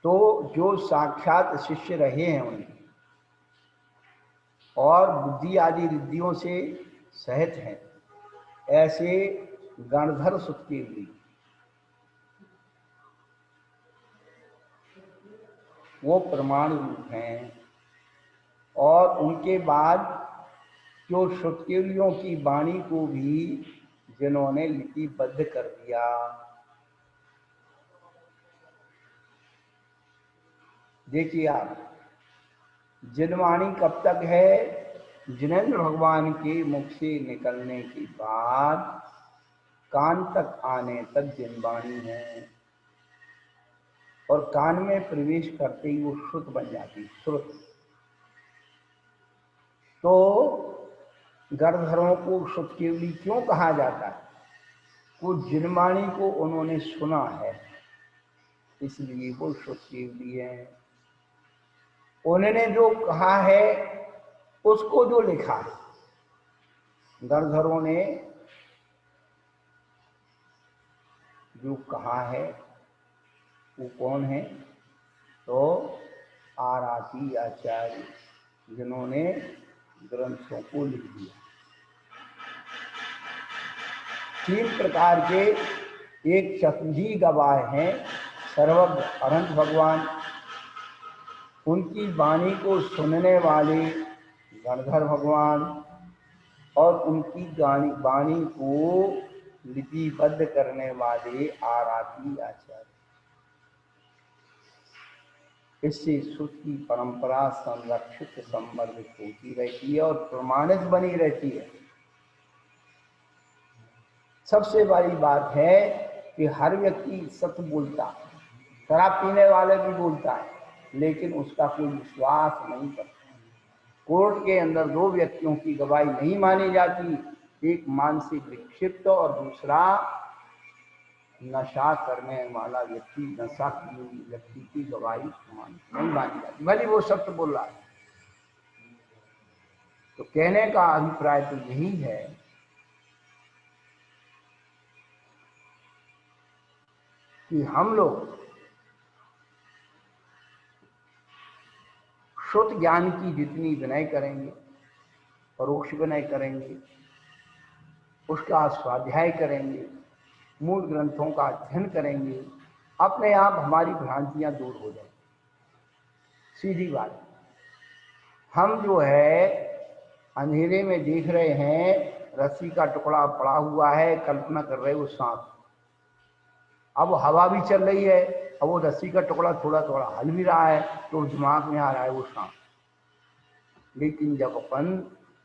तो जो साक्षात शिष्य रहे हैं उनके और बुद्धि आदि रिद्धियों से सहित हैं, ऐसे गणधर सुखदेव वो प्रमाण रूप हैं। और उनके बाद जो श्रुतकेलियों की वाणी को भी जिन्होंने लिपिबद्ध कर दिया, देखिए आप, जिनवाणी कब तक है? जिनेंद्र भगवान के मुख से निकलने के बाद कान तक आने तक जिनवाणी है, और कान में प्रवेश करते ही वो श्रुत बन जाती, श्रुत। तो गणधरों को श्रुतकेवली क्यों कहा जाता है? वो जिनवाणी को उन्होंने सुना है, इसलिए वो श्रुतकेवली है। उन्होंने जो कहा है उसको जो लिखा है, गणधरों ने जो कहा है वो कौन है? तो आराती आचार्य, जिन्होंने ग्रंथों को लिख दिया। 3 प्रकार के एक चतुर्थी गवाह हैं, सर्वज्ञ अनंत भगवान, उनकी वाणी को सुनने वाले गणधर भगवान, और उनकी वाणी को लिपिबद्ध करने वाले आराती आचार्य। इससे श्रुत की परंपरा संरक्षित संवर्धित होती रहती है और प्रमाणित बनी रहती है। सबसे बड़ी बात है कि हर व्यक्ति सत्य बोलता है, शराब पीने वाले भी बोलता है, लेकिन उसका कोई विश्वास नहीं करता। कोर्ट के अंदर 2 व्यक्तियों की गवाही नहीं मानी जाती, एक मानसिक विक्षिप्त और दूसरा नशा करने वाला व्यक्ति, नशा की व्यक्ति की गवाही नहीं मानी जाती, भले वो सत्य बोल रहा है। तो कहने का अभिप्राय तो यही है कि हम लोग श्रुत ज्ञान की जितनी विनय करेंगे, परोक्ष विनय करेंगे, उसका स्वाध्याय करेंगे, मूल ग्रंथों का अध्ययन करेंगे, अपने आप हमारी भ्रांतियां दूर हो जाएंगी। सीधी बात। हम जो है अंधेरे में देख रहे हैं, रस्सी का टुकड़ा पड़ा हुआ है, कल्पना कर रहे हो सांप। अब हवा भी चल रही है, अब वो रस्सी का टुकड़ा थोड़ा थोड़ा हल भी रहा है, तो दिमाग में आ रहा है वो सांप। लेकिन जब अपन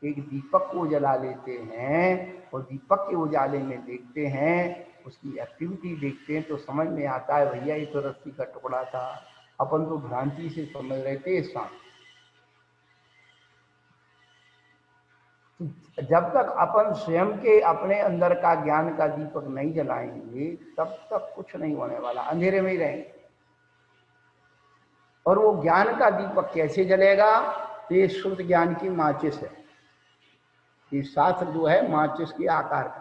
एक दीपक को जला लेते हैं और दीपक के उजाले में देखते हैं, उसकी एक्टिविटी देखते हैं, तो समझ में आता है भैया ये तो रस्सी का टुकड़ा था, अपन तो भ्रांति से समझ रहे थे सांप। जब तक अपन स्वयं के अपने अंदर का ज्ञान का दीपक नहीं जलाएंगे, तब तक कुछ नहीं होने वाला, अंधेरे में ही रहेंगे। और वो ज्ञान का दीपक कैसे जलेगा? ये शुद्ध ज्ञान की माचिस है। ये शास्त्र जो है माचिस के आकार का।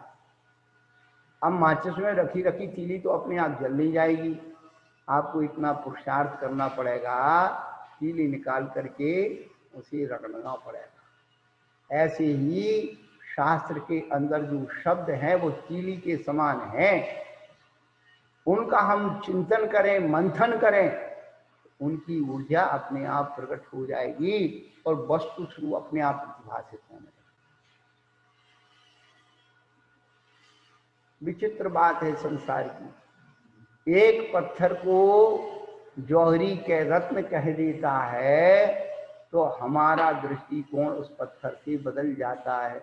अब माचिस में रखी रखी तीली तो अपने आप जल नहीं जाएगी, आपको इतना पुरुषार्थ करना पड़ेगा, तीली निकाल करके उसे रगड़ना पड़ेगा। ऐसे ही शास्त्र के अंदर जो शब्द हैं वो तीली के समान हैं, उनका हम चिंतन करें, मंथन करें, उनकी ऊर्जा अपने आप प्रकट हो जाएगी और वस्तु स्वरूप अपने आप प्रतिभाषित होने लगेगी। विचित्र बात है संसार की, एक पत्थर को जौहरी के रत्न कह देता है तो हमारा दृष्टिकोण उस पत्थर से बदल जाता है,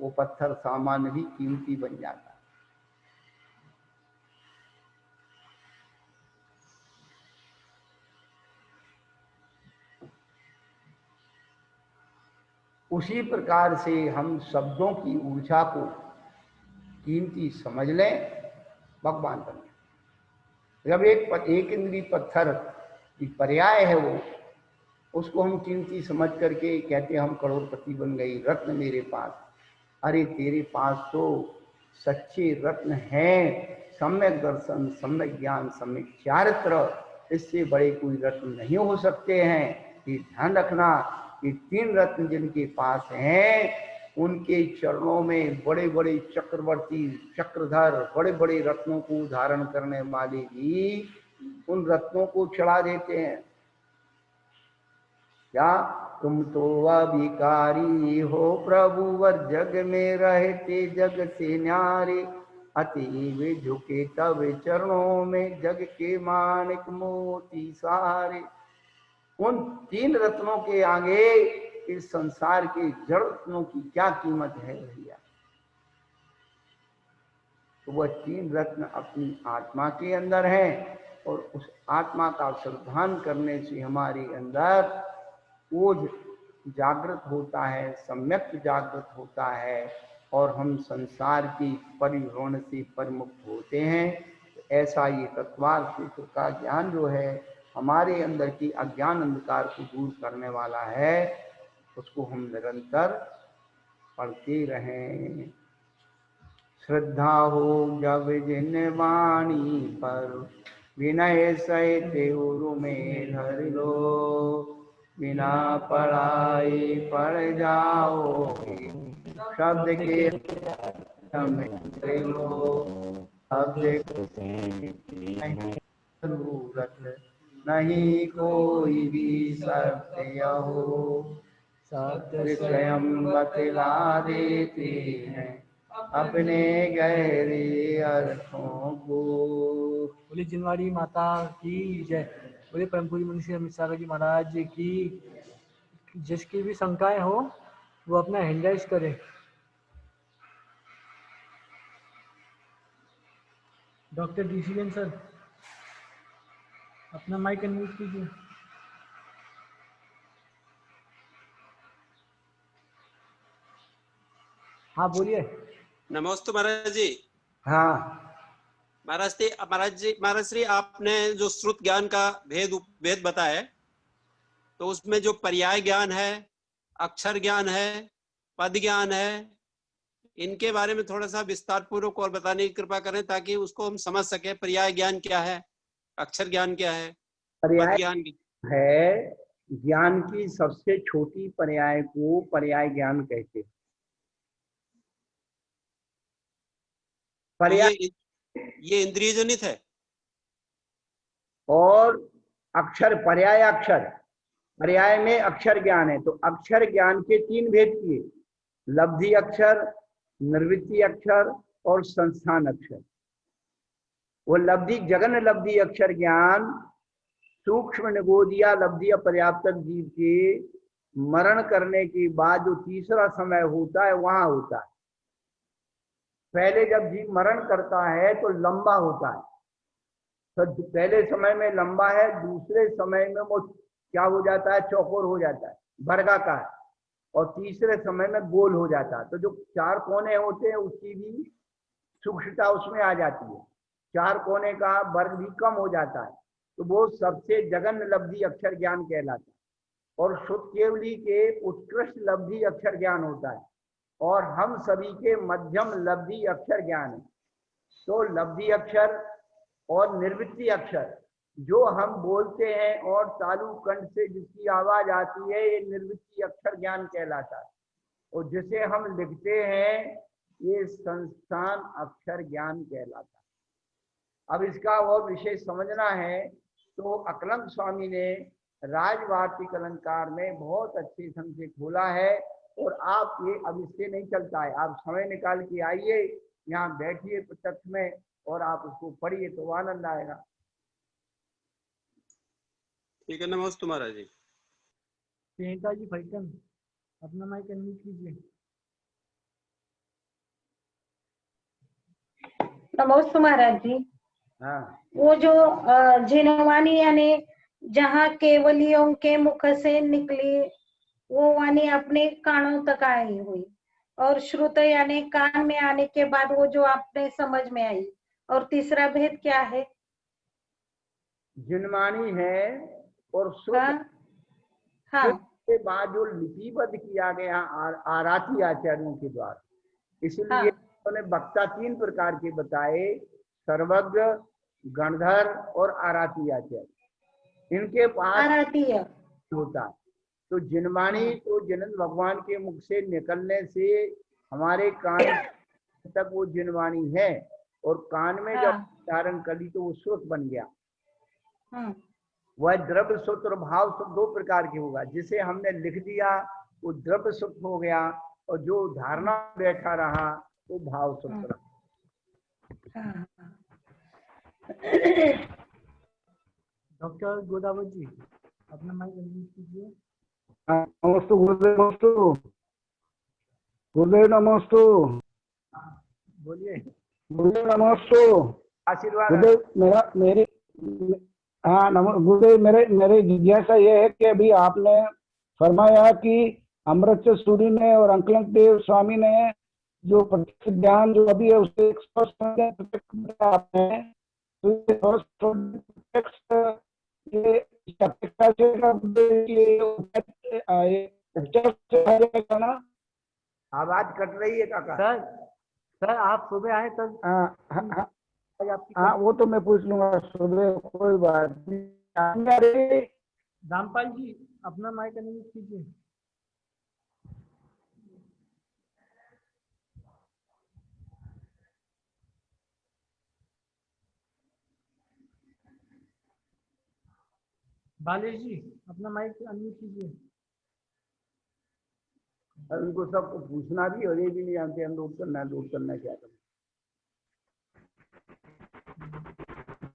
वो पत्थर सामान्य भी कीमती बन जाता है। उसी प्रकार से हम शब्दों की ऊर्जा को कीमती समझ लें, भगवान बन गए। जब एक इंद्री पत्थर की पर्याय है वो, उसको हम कीमती समझ करके कहते हम करोड़पति बन गई, रत्न मेरे पास। अरे तेरे पास तो सच्चे रत्न हैं, सम्यक दर्शन, सम्यक ज्ञान, सम्यक चारित्र, इससे बड़े कोई रत्न नहीं हो सकते हैं। ये ध्यान रखना, ये 3 रत्न जिनके पास हैं उनके चरणों में बड़े बड़े चक्रवर्ती, चक्रधर, बड़े बड़े रत्नों को धारण करने वाले भी उन रत्नों को चढ़ा देते हैं। क्या तुम तो अभिकारी हो प्रभुवर, जग में रहते जग से न्यारे, अतीव झुके तब चरणों में, जग के माणिक मोती सारे। उन 3 रत्नों के आगे इस संसार के जड़ रत्नों की क्या कीमत है भैया। तो वह 3 रत्न अपनी आत्मा के अंदर हैं, और उस आत्मा का श्रद्धान करने से हमारे अंदर ओज जागृत होता है, सम्यक जागृत होता है, और हम संसार की परिभ्रमण से परिमुक्त होते हैं। तो ऐसा ये तत्वार सूत्र का ज्ञान जो है हमारे अंदर की अज्ञान अंधकार को दूर करने वाला है, उसको हम निरंतर पढ़ते रहें। श्रद्धा हो जब जिन वाणी पर, विनय सहित उरु में धर लो, बिना पढ़ाई पढ़ जाओगे, शब्द के लो, शब्द जरूरत नहीं कोई भी सत्य हो, सत्य स्वयं बतला देते हैं अपने गहरे अर्थों को। बोले जिनवाड़ी माता की जय। बोले परम पूज्य मुनि अमित सागर जी महाराज की। जिसकी भी शंकाएं हो वो अपना हैंड राइज करे। डॉक्टर डीसीएन सर अपना माइक अनम्यूट कीजिए। हाँ बोलिए। नमस्ते महाराज जी। हाँ महाराज श्री, आपने जो श्रुत ज्ञान का भेद बताया, तो उसमें जो पर्याय ज्ञान है, अक्षर ज्ञान है, पद ज्ञान है, इनके बारे में थोड़ा सा विस्तार पूर्वक और बताने की कृपा करें, ताकि उसको हम समझ सके। पर्याय ज्ञान क्या है, अक्षर ज्ञान क्या है, पद ज्ञान है ज्ञान की सबसे छोटी पर्याय को पर्याय ज्ञान कहते हैं। पर्याय ये इंद्रिय जनित है, और अक्षर पर्याय अक्षर, पर्याय में अक्षर ज्ञान है। तो अक्षर ज्ञान के 3 भेद किए, लब्धि अक्षर, निर्वृत्ति अक्षर और संस्थान अक्षर। वो लब्धि जगन लब्धि अक्षर ज्ञान सूक्ष्म निगोदिया लब्धि पर्याप्त जीव के मरण करने के बाद जो तीसरा समय होता है वहां होता है। पहले जब जीव मरण करता है तो लंबा होता है, तो पहले समय में लंबा है, दूसरे समय में वो क्या हो जाता है, चौकोर हो जाता है, वर्गाकार, और तीसरे समय में गोल हो जाता है। तो जो 4 कोने होते हैं उसकी भी सूक्ष्मता उसमें आ जाती है, 4 कोने का वर्ग भी कम हो जाता है। तो वो सबसे जगन लब्धि अक्षर ज्ञान कहलाता है, और शुद्ध केवली के उत्कृष्ट लब्धि अक्षर ज्ञान होता है, और हम सभी के मध्यम लब्धि अक्षर ज्ञान है। तो लब्धि अक्षर और निर्वृत्ति अक्षर जो हम बोलते हैं और तालु कंठ से जिसकी आवाज आती है, ये निर्वृत्ति अक्षर ज्ञान कहलाता है, और जिसे हम लिखते हैं ये संस्थान अक्षर ज्ञान कहलाता है। अब इसका और विशेष समझना है तो अकलंक स्वामी ने राजवार्तिक अलंकार में बहुत अच्छे ढंग से खोला है, और आप ये अब इससे नहीं चलता है, आप समय निकाल के आइए, यहाँ बैठिए प्रत्यक्ष में और आप उसको पढ़िए तो आनंद आएगा। ठीक है, नमस्ते महाराज जी। प्रियंका जी फैशन अपना माइक अनम्यूट कीजिए। नमस्ते महाराज जी। हाँ, वो जो जिनवाणी यानी जहाँ केवलियों के मुख से निकली वो वाणी अपने कानों तक आई हुई, और श्रुत यानी कान में आने के बाद वो जो आपने समझ में आई। और तीसरा भेद क्या है? जिनवाणी है और श्रुत हाँ हाँ के बाद जो लिपिबद्ध किया गया आराती आचार्यों के द्वारा, इसलिए हाँ उन्होंने वक्ता 3 प्रकार के बताए, सर्वज्ञ, गणधर और आराती आचार्य। इनके पास आरातीय। होता है। तो जिनवाणी तो जिनन भगवान के मुख से निकलने से हमारे कान तक वो जिनवाणी है, और कान में जब धारण कर ली तो वो श्रुत बन गया। वह द्रव्य सुत और भाव सुत 2 प्रकार के होगा। जिसे हमने लिख दिया वो द्रव्य सुत हो गया, और जो धारणा बैठा रहा वो भाव सुत रहा। डॉक्टर गोदावरी जी, अपना माइक अनम्यूट कीजिए। नमस्ते गुरुदेव, नमस्ते गुरुदेव, नमस्ते बोलिए। गुरुदेव, नमस्ते आशीर्वाद। गुरुदेव, मेरी हाँ गुरुदेव, मेरे जिज्ञासा ये है कि अभी आपने फरमाया कि अमृत सूरी ने और अंकलक देव स्वामी ने जो प्रत्यक्ष ज्ञान जो अभी है उससे आपने ना। आवाज कट रही है काका। सर आप सुबह आए तब। हाँ वो तो मैं पूछ लूंगा सुबह, कोई बात नहीं। रामपाल जी, अपना माइक अनम्यूट कीजिए। बालेश जी, अपना माइक अनम्यूट कीजिए। उनको सबको पूछना भी, और ये भी नहीं जानते अनलोड करना क्या करना।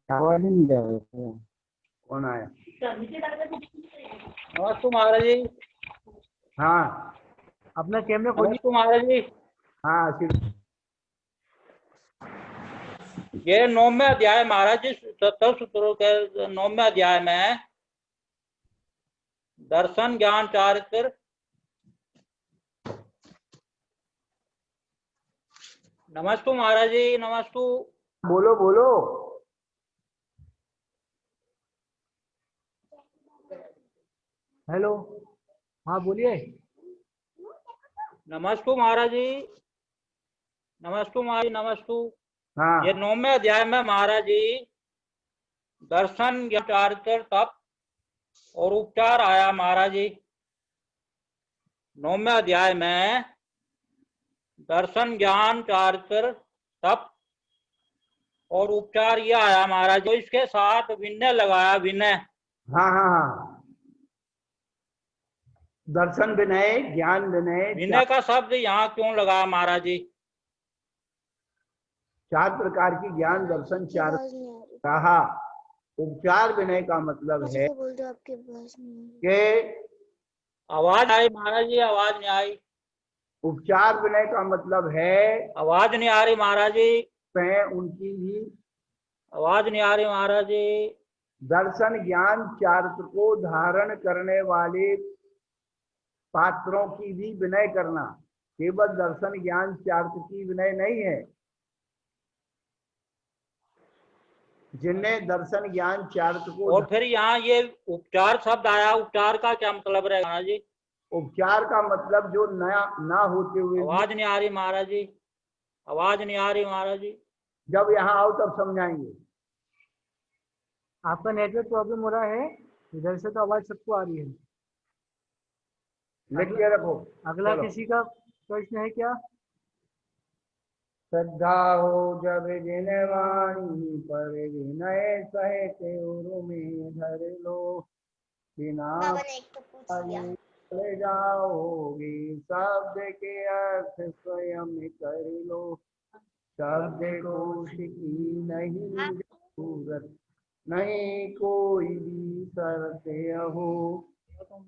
आवाज नहीं जा रही। कौन आया? नमस्ते महाराज जी। हाँ अपना कैमरा खोलिए। नमस्ते महाराज जी। हाँ ये 9वें अध्याय महाराज जी, 70 सूत्रों के 9वें अध्याय में दर्शन ज्ञान चारित्र। नमस्ते महाराज जी, नमस्ते। बोलो बोलो। हेलो, हाँ बोलिए। नमस्ते महाराज जी, नमस्ते महाराज जी, नमस्ते। हाँ ये 9वें अध्याय में महाराज जी दर्शन ज्ञान चारित्र तप और उपचार आया महाराज जी। 9वें अध्याय में दर्शन ज्ञान चारित्र तप और उपचार ये आया महाराज जी। इसके साथ विनय लगाया, विनय। हाँ हाँ हाँ, दर्शन विनय, ज्ञान विनय, विनय का शब्द यहाँ क्यों लगाया महाराज जी? 4 प्रकार की ज्ञान दर्शन 4 कहा। उपचार विनय का मतलब है कि आवाज आई महाराज जी, आवाज नहीं आई। उपचार विनय का मतलब है, आवाज नहीं आ रही महाराज जी, उनकी ही आवाज नहीं आ रही महाराज जी। दर्शन ज्ञान चारित्र को धारण करने वाले पात्रों की भी विनय करना। केवल दर्शन ज्ञान चारित्र की विनय नहीं है। जिनने दर्शन ज्ञान चारित्र को, और फिर यहाँ ये उपचार शब्द आया, उपचार का क्या मतलब रहेगा महाराज जी? उपचार का मतलब जो नया ना होते हुए, आवाज नहीं आ रही महाराज जी, आवाज नहीं आ रही महाराज जी। जब यहाँ आओ तब समझाएंगे। आपका नेटवर्क प्रॉब्लम हो रहा है, इधर से तो आवाज सबको आ रही है। लिख के रखो। अगला किसी का प्रश्न है क्या? श्रद्धा हो जब जिनवाणी पर विनय सहित उरु में धर लो, बिना ले जाओगे शब्द के अर्थ स्वयं कर लो। शब्द कोश की नहीं जरूरत, नहीं कोई भी शर्त हो,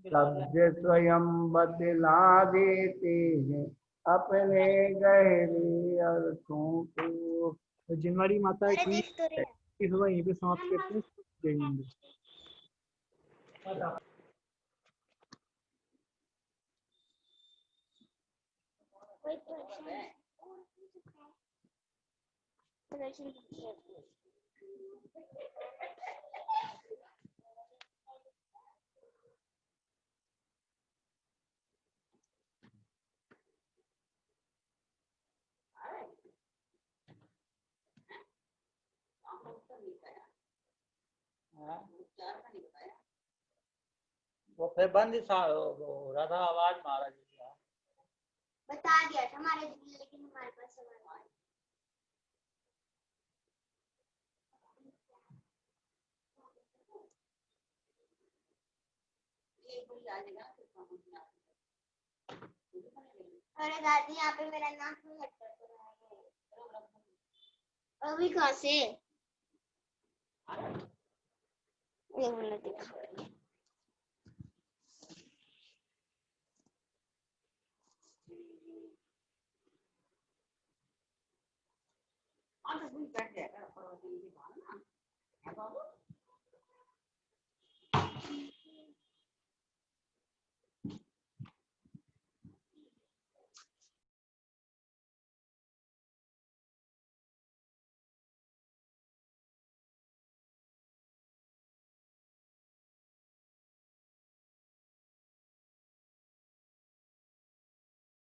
शब्द स्वयं बतला देते हैं अपने गहरे अर्थों को। तो जिनवाड़ी माता की यहीं पे समाप्त करते हैं। जय हिंद। हाँ? वो फिर बंद हो रहा था आवाज महाराज जी का। बता दिया था हमारे, लेकिन हमारे पास सवाल अरे दादी यहाँ पे मेरा नाम क्यों लटका है? अभी कहाँ से ये बोला देखा